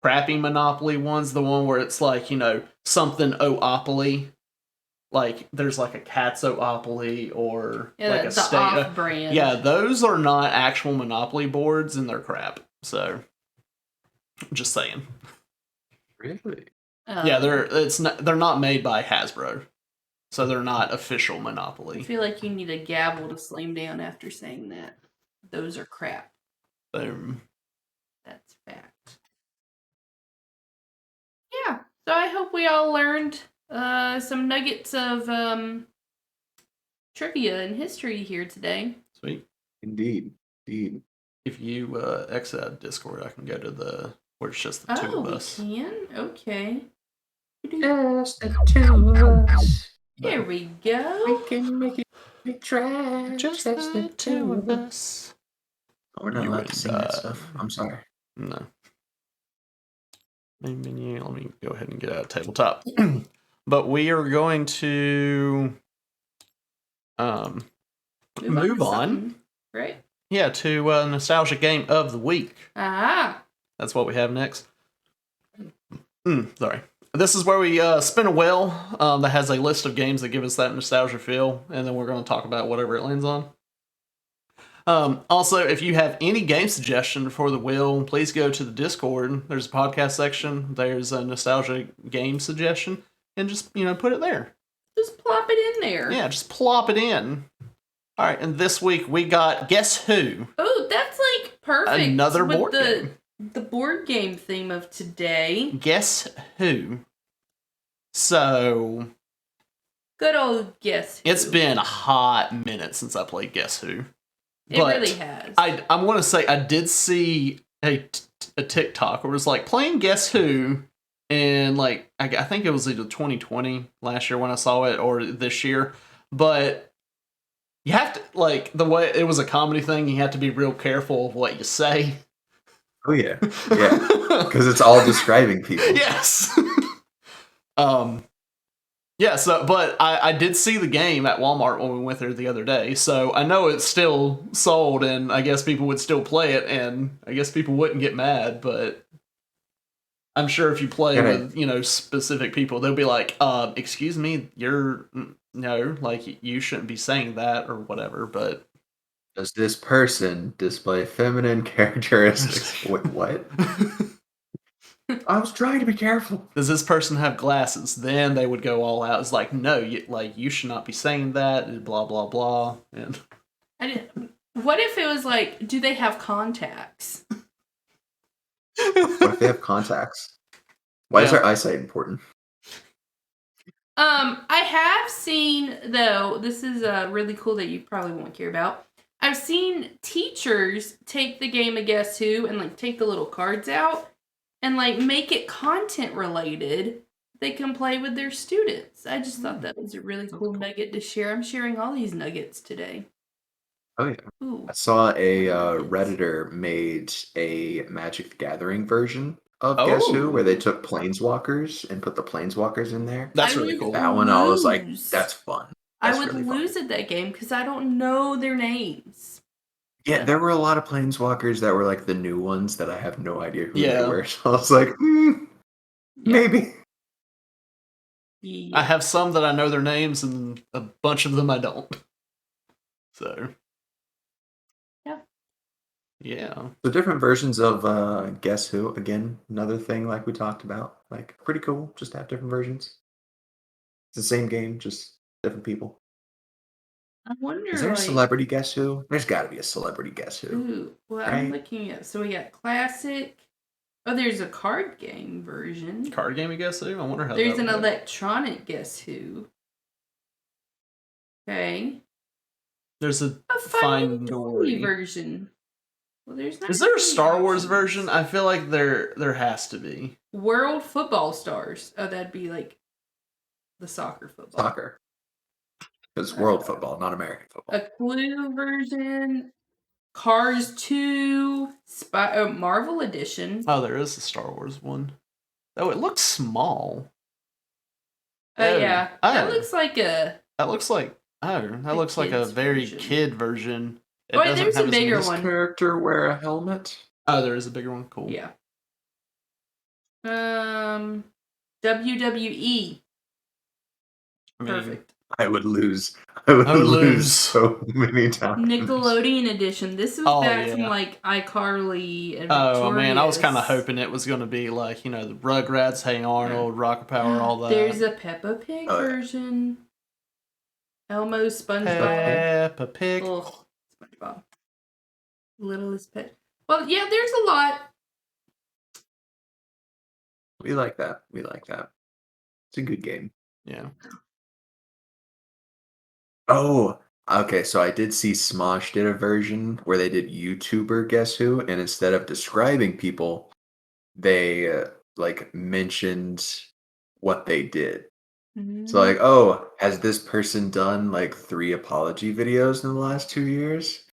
crappy Monopoly ones, the one where it's like, something oopoly, like there's like a Katzopoly or Yeah, like a the off-brand. Yeah, those are not actual Monopoly boards, and they're crap. So, just saying. Really? Yeah, they're not made by Hasbro, so they're not official Monopoly. I feel like you need a gavel to slam down after saying that. Those are crap. Boom. That's fact. Yeah, so I hope we all learned some nuggets of trivia and history here today. Sweet. Indeed. If you exit out of Discord, I can go to where it's just the two of us. Oh, we can? Okay. Just the two of us. There we go. We can make it trash. Just the two of us. Oh, we're not allowed to sing that stuff. I'm sorry. No. Let me go ahead and get out of tabletop. But we are going to move on. Right? Yeah, to nostalgia game of the week. Ah. That's what we have next. Sorry. This is where we spin a wheel that has a list of games that give us that nostalgia feel, and then we're going to talk about whatever it lands on. Also, if you have any game suggestion for the wheel, please go to the Discord. There's a podcast section. There's a nostalgia game suggestion, and just put it there. Just plop it in there. Yeah, just plop it in. All right, and this week we got Guess Who? Oh, that's like perfect. Another with board game. The board game theme of today. Guess Who? So, good old Guess Who. It's been a hot minute since I played Guess Who. It really has. I'm going to say I did see a TikTok where it was like playing Guess Who, and like I think it was either 2020 last year when I saw it or this year, but you have to, like, the way it was a comedy thing, you have to be real careful of what you say. Oh yeah, because it's all describing people. Yes. Yeah, so, but I did see the game at Walmart when we went there the other day, so I know it's still sold, and I guess people would still play it, and I guess people wouldn't get mad, but I'm sure if you play with, specific people, they'll be like, excuse me, you shouldn't be saying that, or whatever, but... Does this person display feminine characteristics? Wait, what? I was trying to be careful. Does this person have glasses? Then they would go all out. It's like, no, you should not be saying that, blah, blah, blah. And what if it was like, do they have contacts? What if they have contacts? Why is their eyesight important? I have seen, though, this is really cool that you probably won't care about. I've seen teachers take the game of Guess Who and, like, take the little cards out and, like, make it content related. They can play with their students. I just thought that was a really cool nugget to share. I'm sharing all these nuggets today. Oh yeah. Ooh. I saw a Redditor made a Magic the Gathering version of Guess Who, where they took Planeswalkers and put the Planeswalkers in there. That's really cool. That one, I was like, that's fun. I would lose at that game because I don't know their names. Yeah, there were a lot of Planeswalkers that were like the new ones that I have no idea who they were. So I was like, maybe. I have some that I know their names, and a bunch of them I don't. So. Yeah. So different versions of Guess Who, again, another thing like we talked about. Like, pretty cool, just to have different versions. It's the same game, just different people. I wonder, is there a celebrity Guess Who? There's got to be a celebrity Guess Who. Ooh, well, right? I'm looking at, so we got classic. Oh, there's a card game version. Card game of Guess Who? I wonder how there's an electronic Guess Who. Okay. There's a Find Dory version. Well, there's not. Is there a Star Wars version? I feel like there has to be. World Football Stars. Oh, that'd be like the soccer football. Soccer. It's world football, not American football. A Clue version. Cars 2. Marvel Edition. Oh, there is a Star Wars one. Oh, it looks small. Yeah. That looks like a... That looks like a very kid version. Wait, there's a bigger one. Character wear a helmet? Oh, there is a bigger one. Cool. Yeah. WWE. I mean, Perfect. I would lose. I would lose so many times. Nickelodeon edition. This was Oh, back from yeah. like iCarly and Oh, man, I was kind of Victorious. hoping it was going to be like, the Rugrats, Hey Arnold, Rocket Power, all that. There's a Peppa Pig Oh, yeah. version. Elmo, SpongeBob. Peppa Pig. Ugh, SpongeBob. Littlest Pet. Well, yeah, there's a lot. We like that. We like that. It's a good game. Yeah. Oh, okay. So I did see Smosh did a version where they did YouTuber Guess Who, and instead of describing people, they like mentioned what they did. So like, oh, has this person done like 3 apology videos in the last 2 years?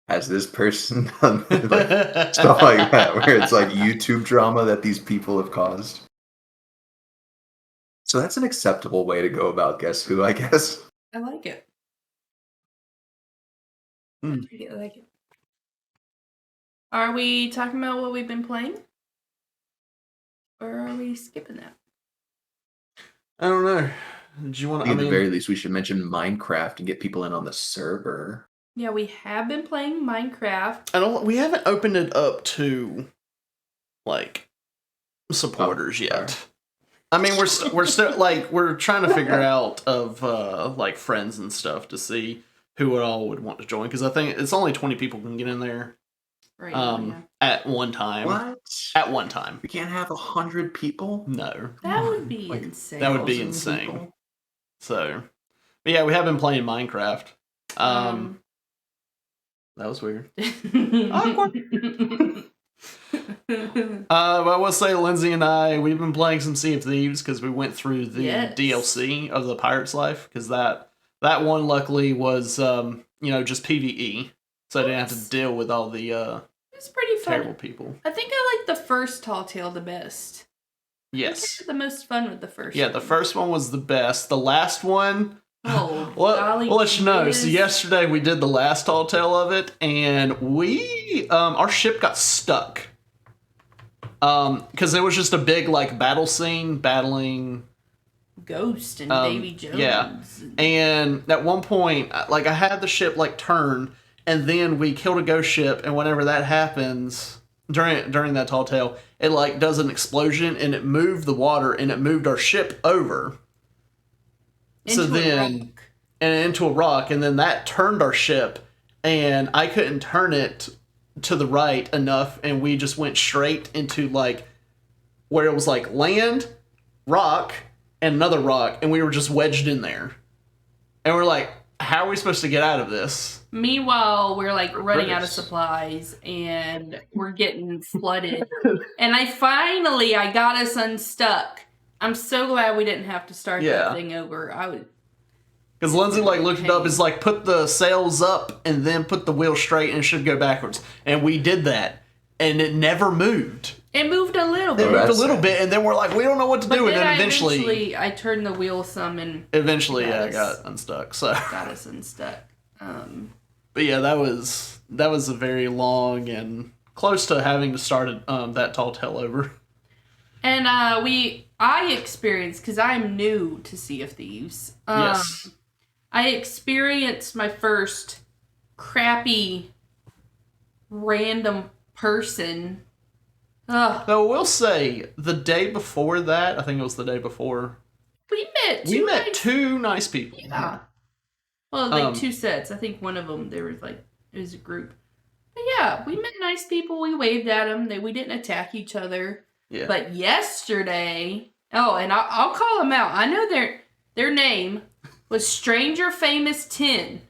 Has this person done like stuff like that, where it's like YouTube drama that these people have caused? So that's an acceptable way to go about Guess Who, I guess. I like it. I Hmm. like it. I like it. Are we talking about what we've been playing? Or are we skipping that? I don't know. Did you want I to? think at the very least, we should mention Minecraft and get people in on the server. Yeah, we have been playing Minecraft. We haven't opened it up to like supporters yet. sorry. I mean, we're still like we're trying to figure out of like friends and stuff to see who all would want to join, because I think it's only 20 people can get in there Right now, yeah. at one time. What? At one time. We can't have 100 people? No. That would be Like, insane. That would be 1,000 insane. people? So, but yeah, we have been playing Minecraft. That was weird. Awkward. But I will say, Lindsay and I, we've been playing some Sea of Thieves because we went through the DLC of the Pirate's Life, because that one luckily was just PvE, so I didn't have to deal with all the it's pretty fun. terrible people. I think I like the first Tall Tale the best. Yes. I had the most fun with the first Yeah, one. the first one was the best. The last one, Oh, we'll let you know. So yesterday we did the last Tall Tale of it, and we our ship got stuck. Because it was just a big like battle scene battling Ghost and Davy Jones. Yeah, and at one point, like I had the ship like turn, and then we killed a ghost ship, and whenever that happens during that tall tale, it like does an explosion, and it moved the water, and it moved our ship over. Into into a rock, and then that turned our ship, and I couldn't turn it to the right enough, and we just went straight into like where it was like land, rock, and another rock, and we were just wedged in there. And we're like, how are we supposed to get out of this? Meanwhile, we're like running out of supplies and we're getting flooded. And I got us unstuck. I'm so glad we didn't have to start that thing over. Because Lindsay like looked it up, it's like put the sails up and then put the wheel straight and it should go backwards. And we did that. And it never moved. It moved a little bit. It moved a little bit, and then we're like, we don't know what to do. And then eventually I turned the wheel some and I got unstuck. So got us unstuck. But yeah, that was a very long and close to having to start that tall tale over. And I experienced, because I'm new to Sea of Thieves. Yes. I experienced my first crappy random person. Though we'll say the day before that, I think it was the day before, we met two nice people. Yeah. Well, like 2 sets. I think one of them there was like it was a group. But yeah, we met nice people. We waved at them. We didn't attack each other. Yeah. But yesterday, and I'll call them out. I know their name was Stranger Famous 10.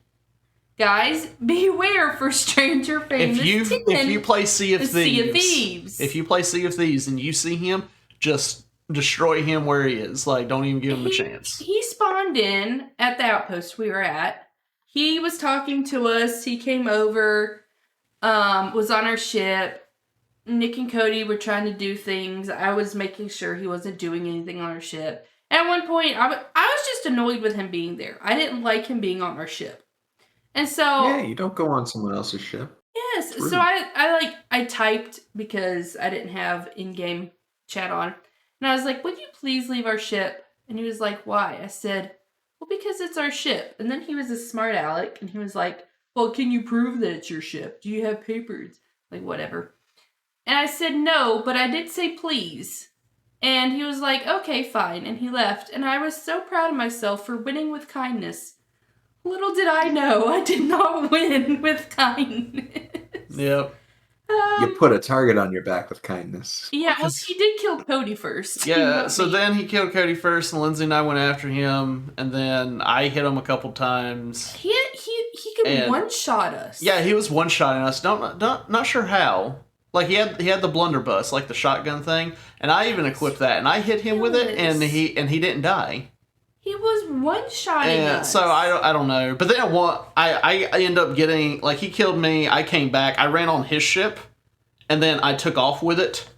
Guys, beware for Stranger Famous 10. If you play Sea of Thieves. If you play Sea of Thieves and you see him, just destroy him where he is. Like, don't even give him a chance. He spawned in at the outpost we were at. He was talking to us. He came over, was on our ship. Nick and Cody were trying to do things. I was making sure he wasn't doing anything on our ship. And at one point, I was just annoyed with him being there. I didn't like him being on our ship. And so... Yeah, you don't go on someone else's ship. Yes. So I typed because I didn't have in-game chat on. And I was like, would you please leave our ship? And he was like, why? I said, well, because it's our ship. And then he was a smart aleck, and he was like, well, can you prove that it's your ship? Do you have papers? Like, whatever. And I said, no, but I did say please. And he was like, okay, fine. And he left. And I was so proud of myself for winning with kindness. Little did I know, I did not win with kindness. Yep. You put a target on your back with kindness. Yeah, well, he did kill Cody first. Yeah, not so me. then he killed Cody first, and Lindsay and I went after him, and then I hit him a couple times. He could And- one-shot us. Yeah, he was one-shotting us. Not sure how. Like, he had the blunderbuss, like the shotgun thing, and I even equipped that, and I hit him with it, and he didn't die. He was one-shotting us. So I don't know. But then I end up getting, like, he killed me, I came back, I ran on his ship, and then I took off with it,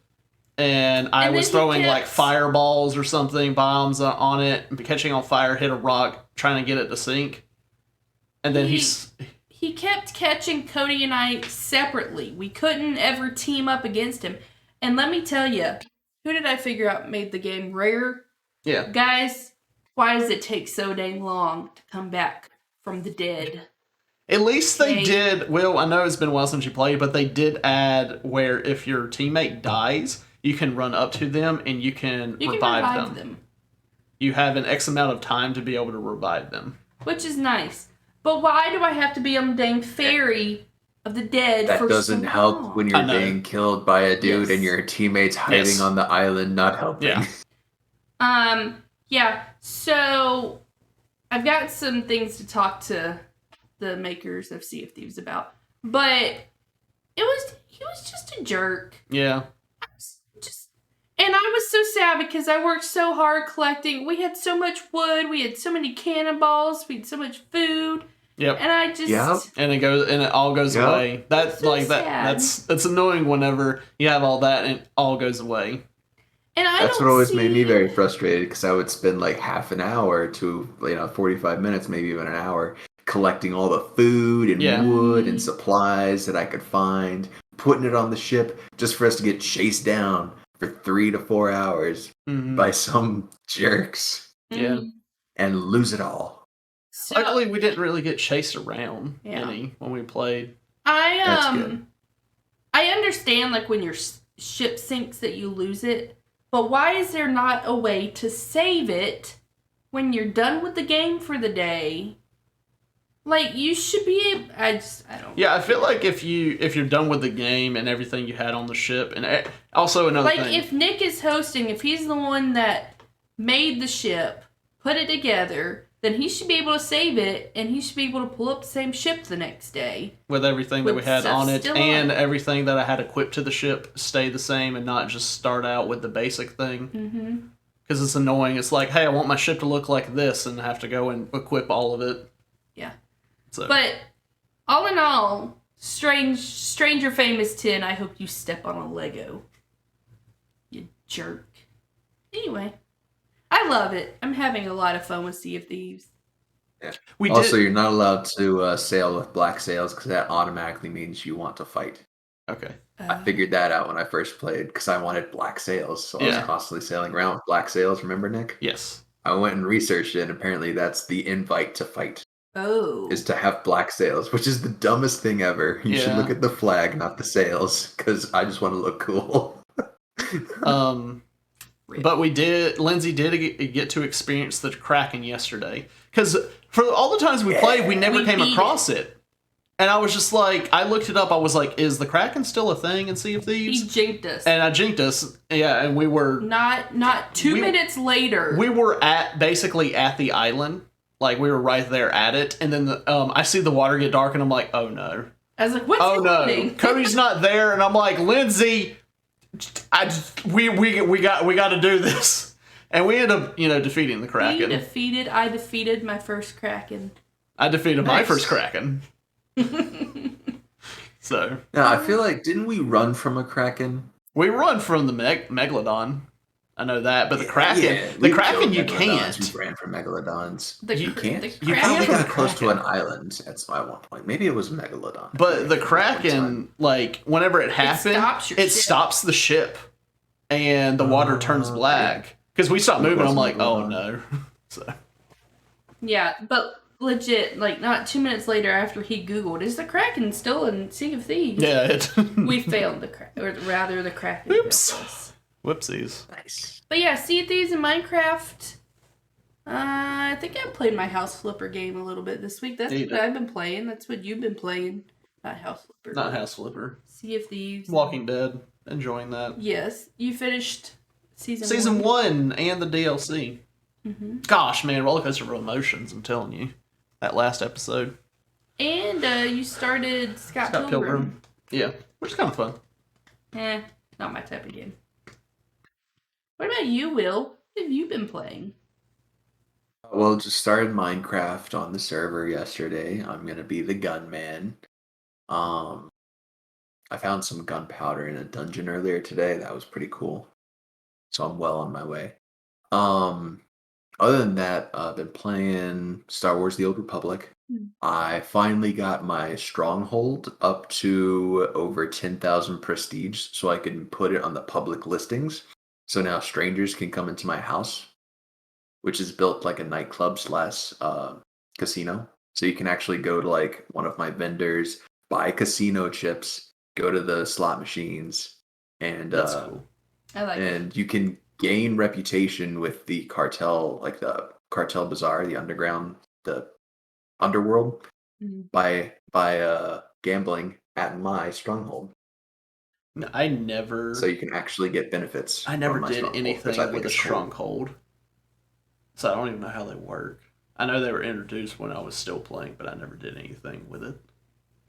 and I was throwing, like, fireballs or something, bombs on it, catching on fire, hit a rock, trying to get it to sink. And then he kept catching Cody and I separately. We couldn't ever team up against him. And let me tell you, who did I figure out made the game rare? Yeah. Guys, why does it take so dang long to come back from the dead? At least they did, Will, I know it's been a while since you played, but they did add where if your teammate dies, you can run up to them and you can revive them. You have an X amount of time to be able to revive them. Which is nice. But why do I have to be on the dang ferry of the dead that for doesn't so help long? when you're being killed by a dude and your teammates hiding on the island not helping. Yeah, so I've got some things to talk to the makers of Sea of Thieves about. But he was just a jerk. Yeah. And I was so sad because I worked so hard collecting. We had so much wood, we had so many cannonballs, we had so much food. Yep. And I just and it all goes away. That's so like sad. that's annoying whenever you have all that and it all goes away. And that's what always made me very frustrated because I would spend like half an hour to 45 minutes, maybe even an hour, collecting all the food and wood and supplies that I could find, putting it on the ship just for us to get chased down for 3 to 4 hours by some jerks. Yeah. And lose it all. So, luckily, we didn't really get chased around any when we played. That's good. I understand like when your ship sinks that you lose it, but why is there not a way to save it when you're done with the game for the day? Like you should be. I don't. Yeah, I feel like if you're done with the game and everything you had on the ship, and also another thing, like if Nick is hosting, if he's the one that made the ship, put it together, then he should be able to save it, and he should be able to pull up the same ship the next day. With everything that we had on it, and everything that I had equipped to the ship stay the same, and not just start out with the basic thing. Because it's annoying. It's like, hey, I want my ship to look like this, and have to go and equip all of it. Yeah. So. But all in all, Stranger Famous 10, I hope you step on a Lego. You jerk. Anyway. I love it. I'm having a lot of fun with Sea of Thieves. Yeah. You're not allowed to sail with black sails because that automatically means you want to fight. Okay. I figured that out when I first played because I wanted black sails. So I was constantly sailing around with black sails. Remember, Nick? Yes. I went and researched it, and apparently that's the invite to fight. Oh. Is to have black sails, which is the dumbest thing ever. You should look at the flag, not the sails, because I just want to look cool. But Lindsay did get to experience the Kraken yesterday. Because for all the times we played, we never came across it. And I was just like, I looked it up, I was like, is the Kraken still a thing in Sea of Thieves? He jinked us. And I jinked us, and we were... Not 2 minutes later. We were basically at the island. Like, we were right there at it. And then I see the water get dark, and I'm like, oh no. I was like, what's happening? No, Cody's not there, and I'm like, Lindsay... we got to do this, and we end up defeating the Kraken. I defeated my first Kraken. I defeated my first Kraken. So yeah, I feel like didn't we run from a Kraken? We run from the Megalodon. I know that, but the Kraken, the Kraken, you can't. We ran from Megalodons. You can't. You probably got close to an island at one point. Maybe it was Megalodon. But the Kraken, like whenever it happened, it stops the ship, and the water turns black because we stopped moving. I'm like, oh no. So Yeah, but legit, like not 2 minutes later after he Googled, is the Kraken still in Sea of Thieves? Yeah, We failed the Kraken, or rather the Kraken Oops. failed us. Whoopsies. Nice. But yeah, Sea of Thieves and Minecraft. I think I played my House Flipper game a little bit this week. That's what I've been playing. That's what you've been playing. Not House Flipper. Not House Flipper. Sea of Thieves. Walking Dead. Enjoying that. Yes. You finished season 1. Season 1 and the DLC. Mm-hmm. Gosh, man, rollercoaster of emotions, I'm telling you. That last episode. And you started Scott Pilgrim. Yeah, which is kind of fun. Not my type of game. What about you, Will? What have you been playing? Well, just started Minecraft on the server yesterday. I'm gonna be the gunman. Um, I found some gunpowder in a dungeon earlier today. That was pretty cool. So I'm well on my way. Um, Other than that, I've been playing Star Wars: The Old Republic. I finally got my stronghold up to over 10,000 prestige, so I can put it on the public listings. So now strangers can come into my house, which is built like a nightclub slash casino. So you can actually go to like one of my vendors, buy casino chips, go to the slot machines, and That's cool. I like it. and you can gain reputation with the cartel, like the cartel bazaar, the underground, the underworld, by gambling at my stronghold. No, I never. So you can actually get benefits. I never from my did stronghold, anything which I think with a is cool. stronghold. So I don't even know how they work. I know they were introduced when I was still playing, but I never did anything with it.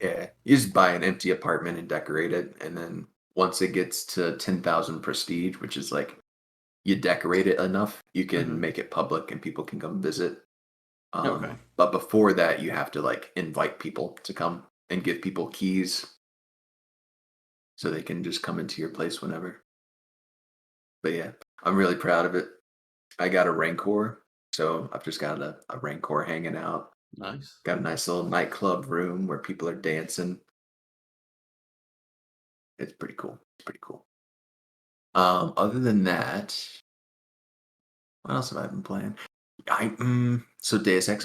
Yeah, you just buy an empty apartment and decorate it, and then once it gets to 10,000 prestige, which is like you decorate it enough, you can make it public and people can come visit. Okay. But before that, you have to like invite people to come and give people keys so they can just come into your place whenever. But yeah, I'm really proud of it. I got a Rancor, so I've just got a Rancor hanging out. Nice. Got a nice little nightclub room where people are dancing. It's pretty cool. It's pretty cool. Other than that, what else have I been playing? So Deus Ex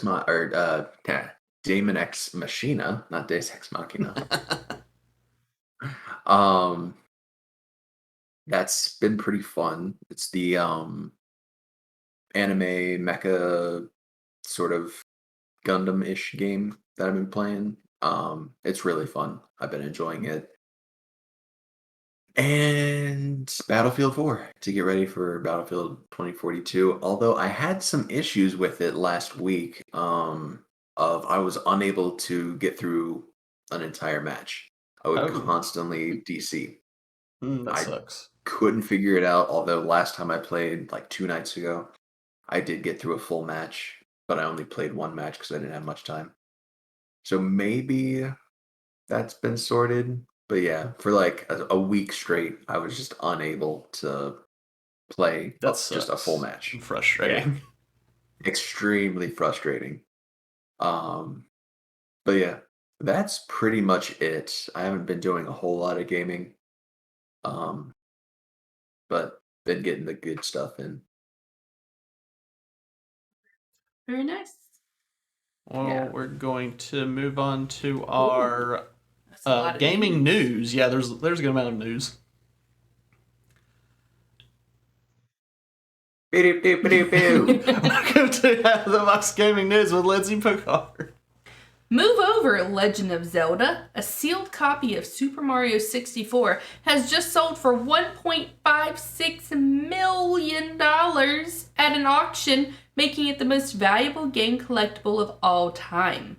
Daemon X Machina, not Deus Ex Machina. um, that's been pretty fun. It's the anime mecha sort of Gundam-ish game that I've been playing. It's really fun. I've been enjoying it. And Battlefield 4 to get ready for Battlefield 2042. Although I had some issues with it last week. Of I was unable to get through an entire match. I would constantly DC. That I sucks. couldn't figure it out. Although last time I played, like 2 nights ago, I did get through a full match, but I only played one match because I didn't have much time. So maybe that's been sorted. But yeah, for like a week straight, I was just unable to play just a full match. Frustrating. Yeah. Extremely frustrating. But yeah, that's pretty much it. I haven't been doing a whole lot of gaming. But been getting the good stuff in. Very nice. Well, we're going to move on to our gaming news. Yeah, there's a good amount of news. Welcome to Out of the Box Gaming News with Lindsay Picard. Move over, Legend of Zelda. A sealed copy of Super Mario 64 has just sold for $1.56 million at an auction, making it the most valuable game collectible of all time.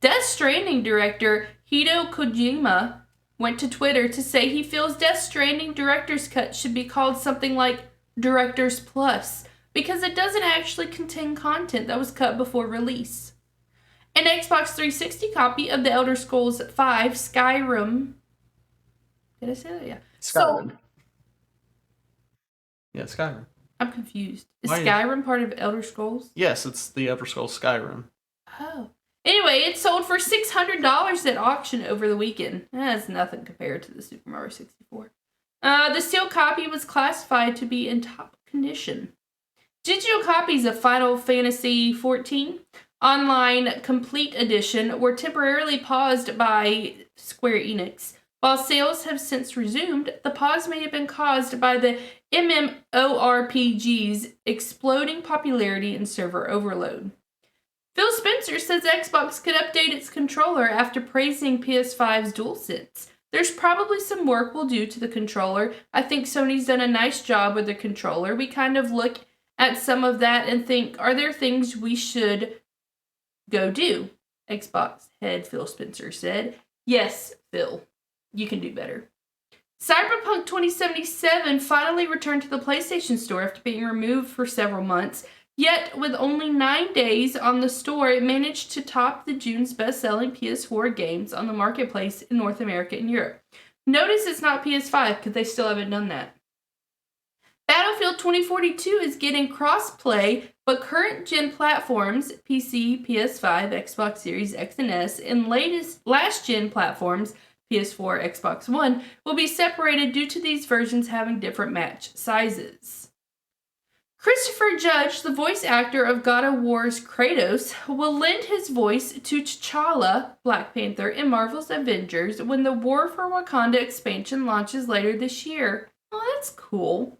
Death Stranding director Hideo Kojima went to Twitter to say he feels Death Stranding Director's Cut should be called something like Director's Plus, because it doesn't actually contain content that was cut before release. An Xbox 360 copy of The Elder Scrolls V Skyrim. Did I say that? Yeah. Skyrim. Yeah, Skyrim. I'm confused. Is Skyrim part of Elder Scrolls? Yes, it's the Elder Scrolls Skyrim. Oh. Anyway, it sold for $600 at auction over the weekend. That's nothing compared to the Super Mario 64. The sealed copy was classified to be in top condition. Digital copies of Final Fantasy XIV Online Complete Edition were temporarily paused by Square Enix. While sales have since resumed, the pause may have been caused by the MMORPG's exploding popularity and server overload. Phil Spencer says Xbox could update its controller after praising PS5's DualSense. There's probably some work we'll do to the controller. I think Sony's done a nice job with the controller. We kind of look at some of that and think, are there things we should go do? Xbox head Phil Spencer said. Yes, Phil, you can do better. Cyberpunk 2077 finally returned to the PlayStation Store after being removed for several months. Yet, with only 9 days on the store, it managed to top the June's best-selling PS4 games on the marketplace in North America and Europe. Notice it's not PS5 because they still haven't done that. Battlefield 2042 is getting cross-play, but current-gen platforms, PC, PS5, Xbox Series X and S, and last-gen platforms, PS4, Xbox One, will be separated due to these versions having different match sizes. Christopher Judge, the voice actor of God of War's Kratos, will lend his voice to T'Challa, Black Panther, in Marvel's Avengers when the War for Wakanda expansion launches later this year. Oh, that's cool.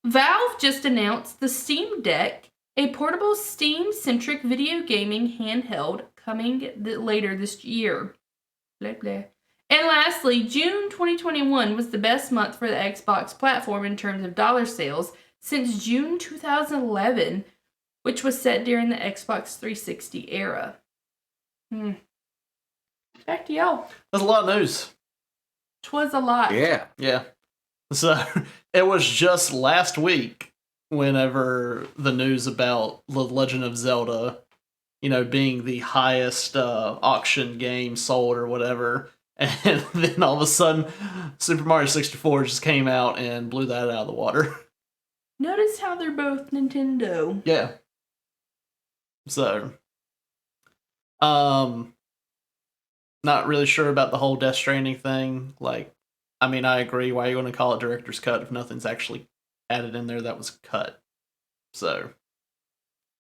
Valve just announced the Steam Deck, a portable Steam-centric video gaming handheld coming later this year. Blah, blah. And lastly, June 2021 was the best month for the Xbox platform in terms of dollar sales since June 2011, which was set during the Xbox 360 era. Back to y'all. That's a lot of news. 'Twas a lot. Yeah. So, it was just last week whenever the news about The Legend of Zelda, being the highest auction game sold or whatever, and then all of a sudden, Super Mario 64 just came out and blew that out of the water. Notice how they're both Nintendo. Yeah. So, not really sure about the whole Death Stranding thing. I agree. Why are you going to call it Director's Cut if nothing's actually added in there that was cut? So.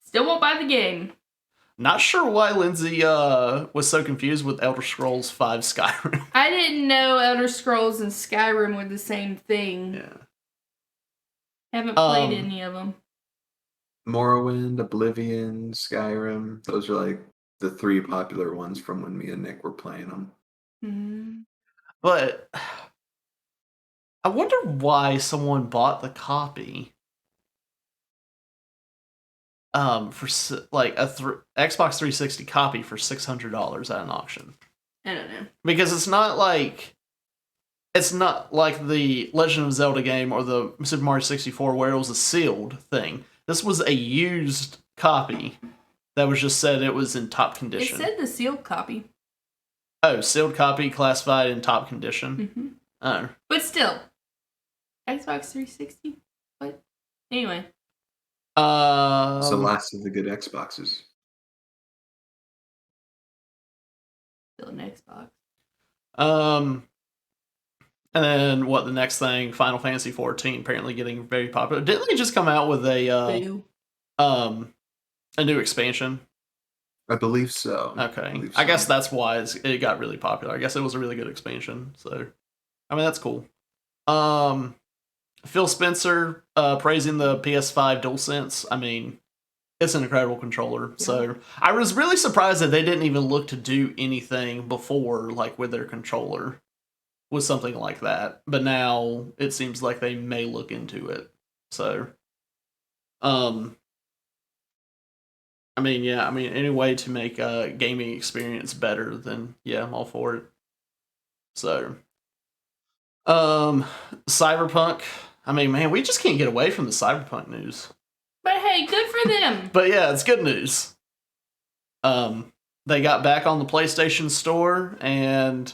Still won't buy the game. Not sure why Lindsay was so confused with Elder Scrolls V Skyrim. I didn't know Elder Scrolls and Skyrim were the same thing. Yeah. Haven't played any of them. Morrowind, Oblivion, Skyrim. Those are like the 3 popular ones from when me and Nick were playing them. Mm-hmm. But I wonder why someone bought the copy for Xbox 360 copy for $600 at an auction. I don't know. Because it's not like the Legend of Zelda game or the Super Mario 64 where it was a sealed thing. This was a used copy that was just said it was in top condition. It said the sealed copy. Oh, sealed copy, classified in top condition. Mm-hmm. Oh. But still, Xbox 360? What? Anyway. It's the last of the good Xboxes. Still an Xbox. And then the next thing? Final Fantasy 14 apparently getting very popular. Didn't they just come out with a new expansion? I believe so. Okay. I guess that's why it got really popular. I guess it was a really good expansion. So, that's cool. Phil Spencer praising the PS5 DualSense. It's an incredible controller. Yeah. So I was really surprised that they didn't even look to do anything before, with their controller, with something like that. But now it seems like they may look into it. So, any way to make a gaming experience better, then yeah, I'm all for it. So, Cyberpunk. We just can't get away from the Cyberpunk news. But hey, good for them. But yeah, it's good news. They got back on the PlayStation Store, and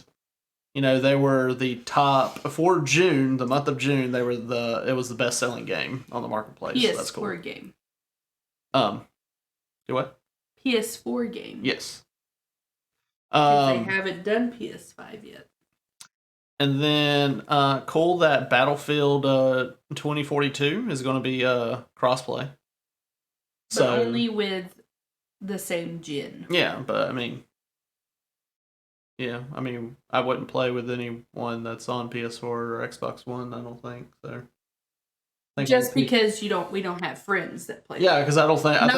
they were the top for June, the month of June. It was the best selling game on the marketplace. PS4 so that's cool. Game. Do what? PS4 game. Yes. They haven't done PS5 yet. And then cool that Battlefield 2042 is going to be crossplay. So only with the same gen. yeah, but I mean, I wouldn't play with anyone that's on PS4 or Xbox One. I don't think so. Just because we don't have friends that play. Yeah, because I don't think I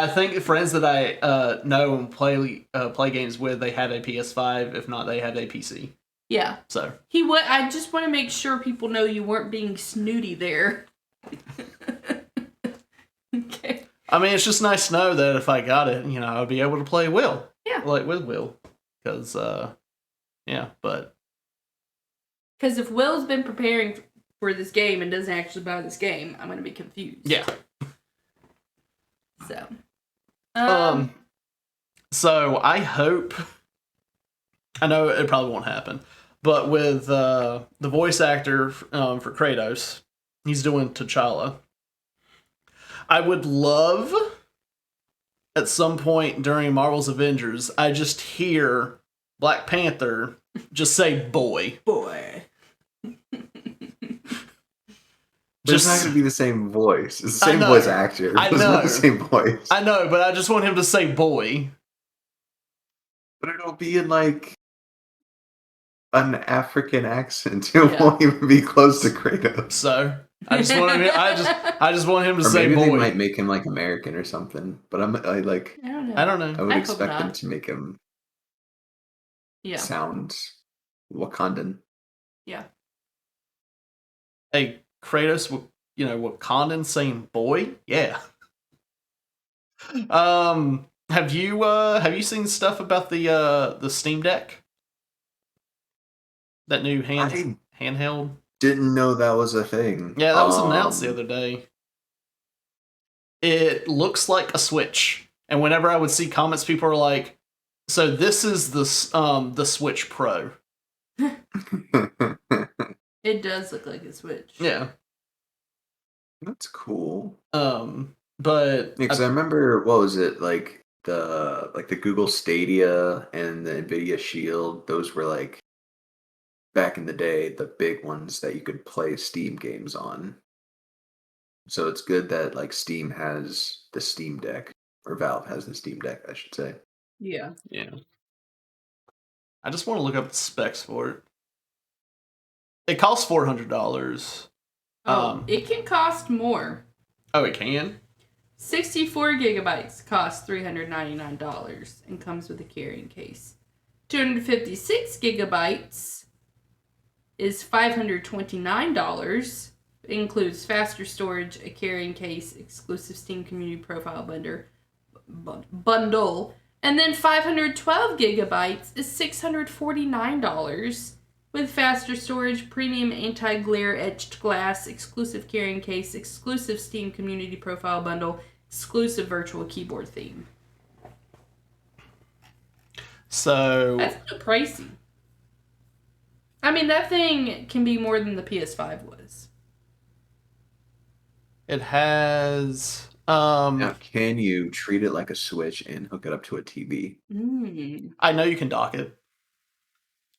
think friends that I know and play games with, they have a PS5. If not, they have a PC. Yeah. So I just want to make sure people know you weren't being snooty there. Okay. I mean, it's just nice to know that if I got it, I'll be able to play Will. Yeah. Like with Will, because but because if Will's been preparing for this game and doesn't actually buy this game, I'm gonna be confused. Yeah. So. So I hope. I know it probably won't happen, but with the voice actor for Kratos, he's doing T'Challa. I would love, at some point during Marvel's Avengers, I just hear Black Panther just say "boy." Boy. It's not going to be the same voice. It's the same voice actor. I know. It's not the same voice. I know, but I just want him to say "boy." But it'll be in like an African accent. It won't even be close to Kratos. So I just want him. I just want him to say maybe "boy." They might make him like American or something. But I don't know. I would expect them to make him sound Wakandan. Yeah. Hey, Kratos, Wakandan saying "boy"? Yeah. Have you seen stuff about the Steam Deck? That new handheld? Didn't know that was a thing. Yeah, that was announced the other day. It looks like a Switch, and whenever I would see comments, people are like, "So this is the Switch Pro." It does look like a Switch. Yeah. That's cool. But because I remember, what was it, like the Google Stadia and the Nvidia Shield, those were like back in the day the big ones that you could play Steam games on. So it's good that like Steam has the Steam Deck, or Valve has the Steam Deck, I should say. Yeah. Yeah. I just want to look up the specs for it. It costs $400. It can cost more. Oh, it can? 64 gigabytes costs $399 and comes with a carrying case. 256 gigabytes is $529. It includes faster storage, a carrying case, exclusive Steam Community Profile bundle. And then 512 gigabytes is $649 with faster storage, premium anti-glare etched glass, exclusive carrying case, exclusive Steam Community Profile bundle, exclusive virtual keyboard theme. So that's a little pricey. I mean, that thing can be more than the PS5 was. It has. Now, can you treat it like a Switch and hook it up to a TV? I know you can dock it.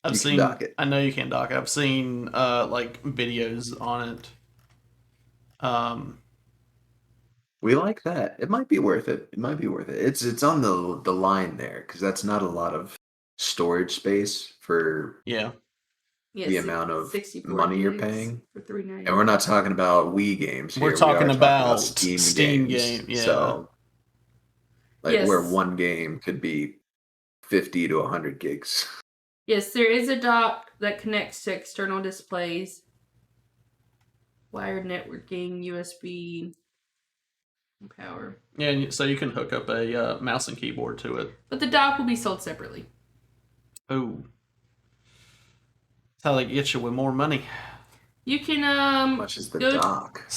I know you can dock it. I've seen like videos on it. We like that. It might be worth it. It's on the line there, because that's not a lot of storage space for the amount of money you're paying. For $399. And we're not talking about Wii games here. We're talking about Steam games. Yeah. So where one game could be 50 to 100 gigs. Yes, there is a dock that connects to external displays, wired networking, USB, and power. Yeah, so you can hook up a mouse and keyboard to it. But the dock will be sold separately. Oh. That's how they get you with more money. You can, How much is the dock?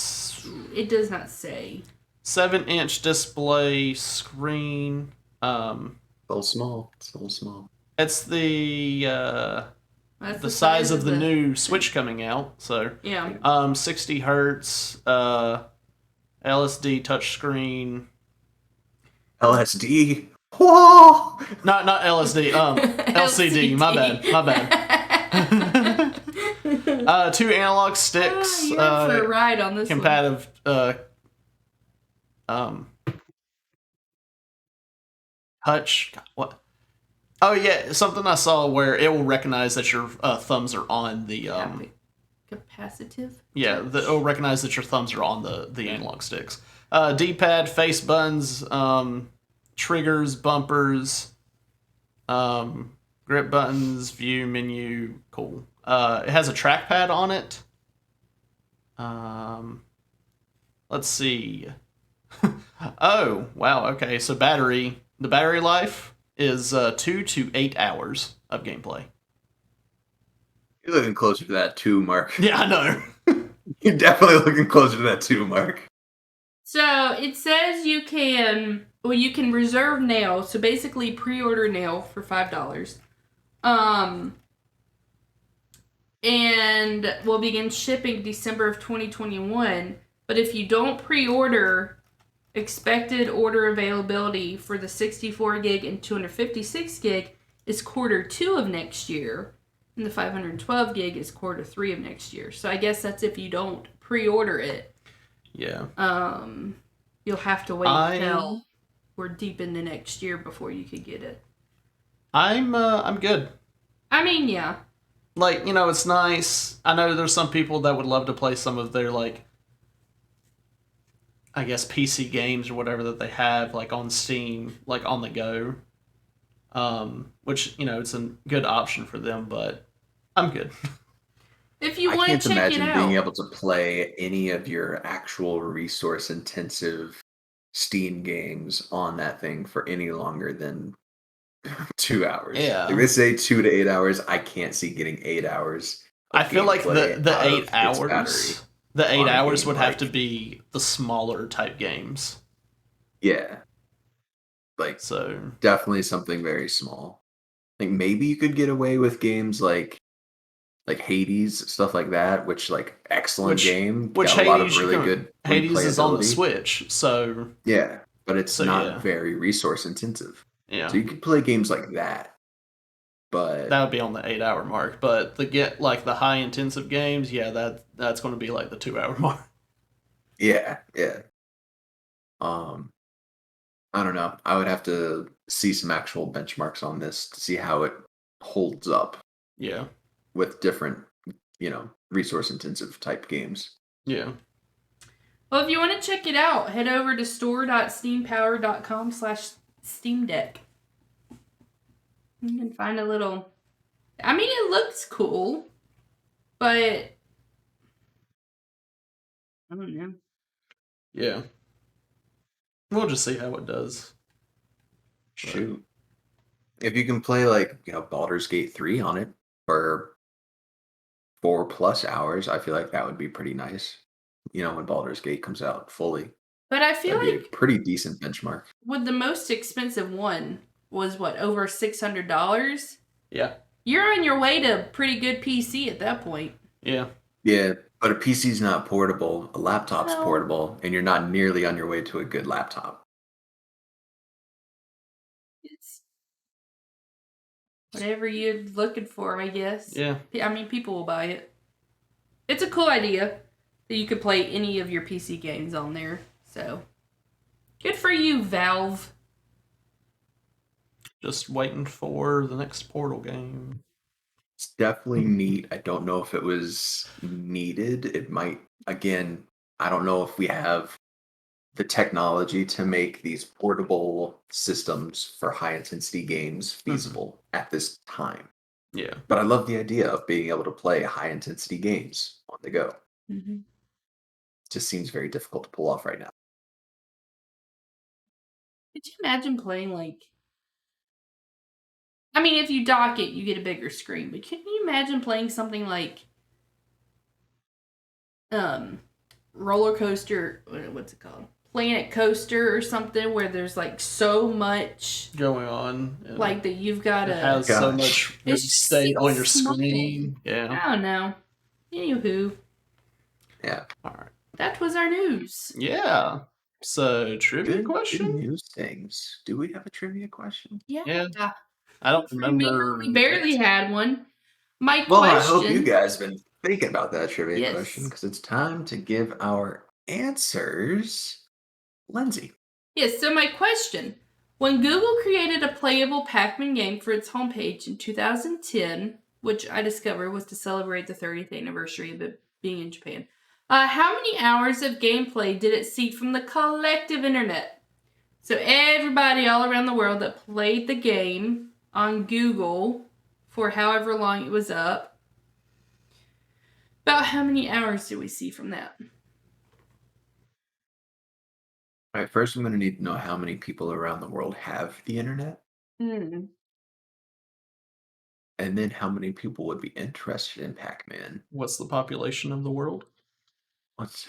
It does not say. 7-inch display screen. It's a little small. It's the size of the new Switch coming out. So 60 hertz, LSD touchscreen. LSD. Whoa! Not LSD. LCD. My bad. 2 analog sticks. You're in for a ride on this competitive Touch. What? Oh yeah, something I saw where it will recognize that your thumbs are on the Capacitive. Yeah, it'll recognize that your thumbs are on the analog sticks. D-pad, face buttons, triggers, bumpers, grip buttons, view menu. Cool. It has a trackpad on it. Let's see. Oh wow. Okay, so the battery life is 2 to 8 hours of gameplay. You're looking closer to that 2 mark. Yeah, I know. You're definitely looking closer to that 2 mark. So it says you can reserve now. So basically, pre-order now for $5. And will begin shipping December of 2021. But if you don't pre-order, expected order availability for the 64 gig and 256 gig is Q2 of next year, and the 512 gig is Q3 of next year. So I guess that's if you don't pre-order it. Yeah. You'll have to wait until we're deep into next year before you could get it. I'm good. I mean, yeah. Like, it's nice. I know there's some people that would love to play some of their, like, I guess PC games or whatever that they have, like, on Steam, like, on the go. Which, it's a good option for them, but I'm good. If you want to check it out. I can't imagine being able to play any of your actual resource-intensive Steam games on that thing for any longer than 2 hours. Yeah. Like they say 2 to 8 hours. I can't see getting 8 hours. I feel like the 8 hours, would have to be the smaller type games. Yeah. Like, so definitely something very small. Like maybe you could get away with games like Hades, stuff like that, which excellent game. Which got Hades, a lot of really good Hades is on the Switch, so yeah, but it's not very resource intensive. Yeah, so you could play games like that, but that would be on the 8 hour mark. But the high intensive games, that's going to be like the 2 hour mark. Yeah. I don't know. I would have to see some actual benchmarks on this to see how it holds up. Yeah. With different, resource intensive type games. Yeah. Well, if you want to check it out, head over to store.steampower.com/Steam Deck. You can find a little. I mean, it looks cool, but I don't know. Yeah. We'll just see how it does. Shoot. If you can play Baldur's Gate 3 on it for 4+ hours, I feel like that would be pretty nice. When Baldur's Gate comes out fully. But I feel that'd be a pretty decent benchmark. With the most expensive one was over $600? Yeah. You're on your way to pretty good PC at that point. Yeah. Yeah, but a PC's not portable. A laptop's portable, and you're not nearly on your way to a good laptop. It's whatever you're looking for, I guess. Yeah. I mean, people will buy it. It's a cool idea that you could play any of your PC games on there. So, good for you, Valve. Just waiting for the next Portal game. It's definitely neat. I don't know if it was needed. It might, again, I don't know if we have the technology to make these portable systems for high intensity games feasible at this time. Yeah. But I love the idea of being able to play high intensity games on the go. Mm-hmm. It just seems very difficult to pull off right now. Could you imagine playing I mean, if you dock it, you get a bigger screen. But can you imagine playing something like roller coaster? What's it called? Planet Coaster or something where there's so much going on, that you've got to has so much state on your screen. Yeah, I don't know. Anywho, yeah. All right, that was our news. Yeah. So trivia question. Good news things. Do we have a trivia question? Yeah. I don't remember. We barely had one. My well, question. I hope you guys have been thinking about that trivia Yes. question because it's time to give our answers Lindsay. Yes, so my question. When Google created a playable Pac-Man game for its homepage in 2010, which I discovered was to celebrate the 30th anniversary of it being in Japan, how many hours of gameplay did it see from the collective internet? So everybody all around the world that played the game on Google for however long it was up, about how many hours do we see from that? All right, first I'm going to need to know how many people around the world have the internet, Hmm. and then how many people would be interested in Pac-Man. What's the population of the world? What's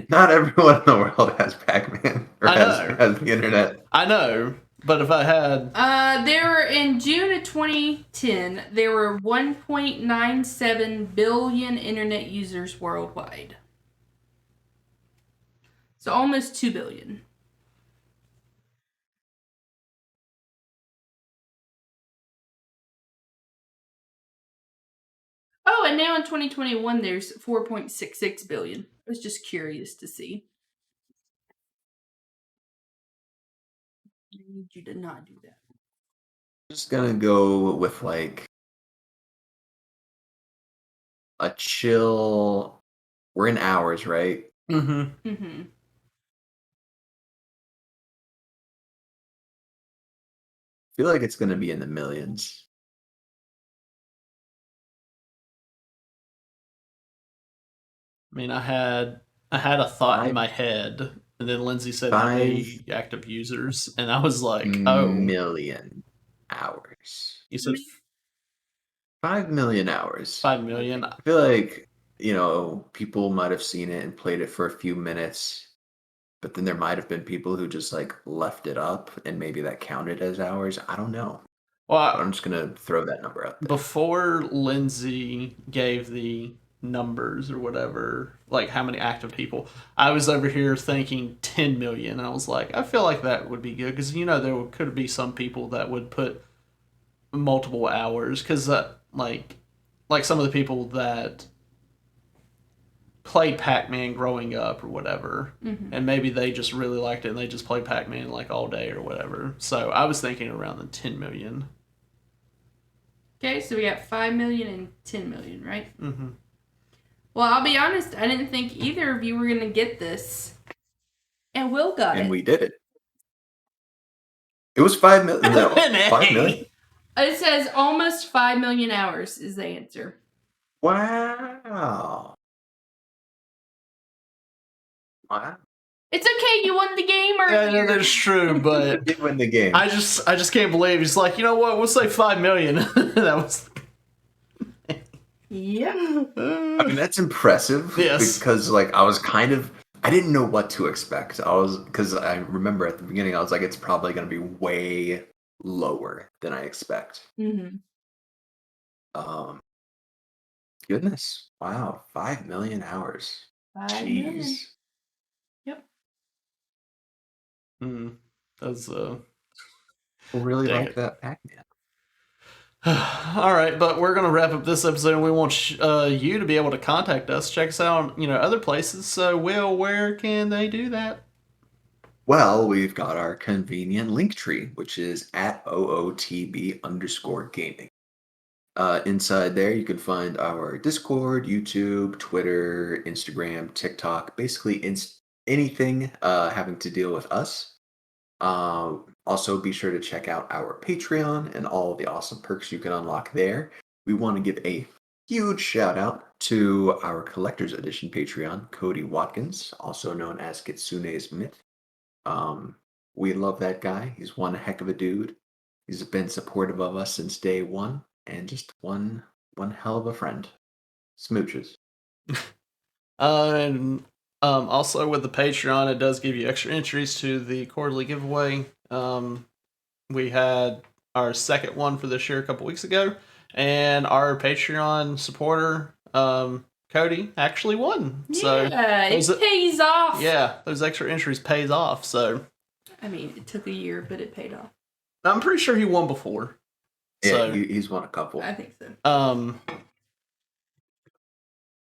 Not everyone in the world has Pac-Man or I know. has the internet. I know, but if I had... There were, in June of 2010, there were 1.97 billion internet users worldwide. So almost 2 billion. Oh, and now in 2021, there's 4.66 billion. I was just curious to see. I need you to not do that. Just gonna go with like a chill. We're in hours, right? Mm-hmm. Mm-hmm. I feel like it's gonna be in the millions. I mean, I had a thought in Five my head, and then Lindsay said how 5 many active users, and I was like, oh, million hours. you said 5 million hours. 5 million. I feel like, people might have seen it and played it for a few minutes, but then there might have been people who just like left it up and maybe that counted as hours. I don't know. But Well, I'm just gonna throw that number out there. before Lindsay gave the numbers or whatever, like how many active people, I was over here thinking 10 million. I was like, I feel like that would be good because there could be some people that would put multiple hours because like some of the people that played Pac-Man growing up or whatever, and maybe they just really liked it and they just played Pac-Man like all day or whatever. So I was thinking around the 10 million. Okay, so we got 5 million and 10 million, right? Mm-hmm. Well, I'll be honest, I didn't think either of you were going to get this. And Will got it. And we did it. It was 5 million. No, 5 million. It says almost 5 million hours is the answer. Wow. Wow. It's okay, you won the game Yeah, earlier. that's true, but Did win the game. I just can't believe he's like, you know what? We'll say 5 million. That was. Yeah. I mean, that's impressive. Yes. Because I didn't know what to expect. Because I remember at the beginning, I was like, it's probably going to be way lower than I expect. Mm-hmm. Um, Goodness. Wow. 5 million hours. 5 Jeez. million. Yep. That's People really Dang like it. that Pac-Man. All right, but we're gonna wrap up this episode, and we want you to be able to contact us, check us out, other places. So, Will, where can they do that? Well, we've got our convenient link tree, which is at OOTB_gaming. Inside there, you can find our Discord, YouTube, Twitter, Instagram, TikTok, basically anything having to deal with us. Also, be sure to check out our Patreon and all the awesome perks you can unlock there. We want to give a huge shout out to our Collector's Edition Patreon, Cody Watkins, also known as Kitsune's Myth. We love that guy. He's one heck of a dude. He's been supportive of us since day one, and just one hell of a friend. Smooches. And also with the Patreon, it does give you extra entries to the quarterly giveaway. We had our second one for this year a couple weeks ago, and our Patreon supporter, Cody, actually won. Yeah, it pays off. Yeah, those extra entries pays off. So, I mean, it took a year, but it paid off. I'm pretty sure he won before. Yeah, So, he's won a couple. I think so.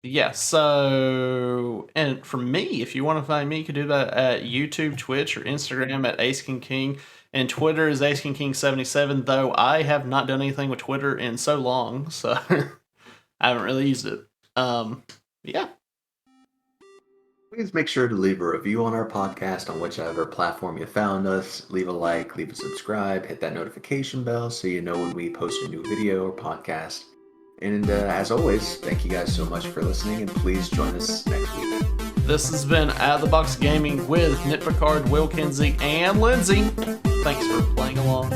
Yeah, so, and for me, if you want to find me, you can do that at YouTube, Twitch, or Instagram at Ace King King. And Twitter is Ace King King 77, though I have not done anything with Twitter in so long, so I haven't really used it. Yeah. Please make sure to leave a review on our podcast on whichever platform you found us. Leave a like, leave a subscribe, hit that notification bell so you know when we post a new video or podcast. And as always, thank you guys so much for listening, and please join us next week. This has been Out of the Box Gaming with Nick Picard, Will Kinsey, and Lindsay. Thanks for playing along.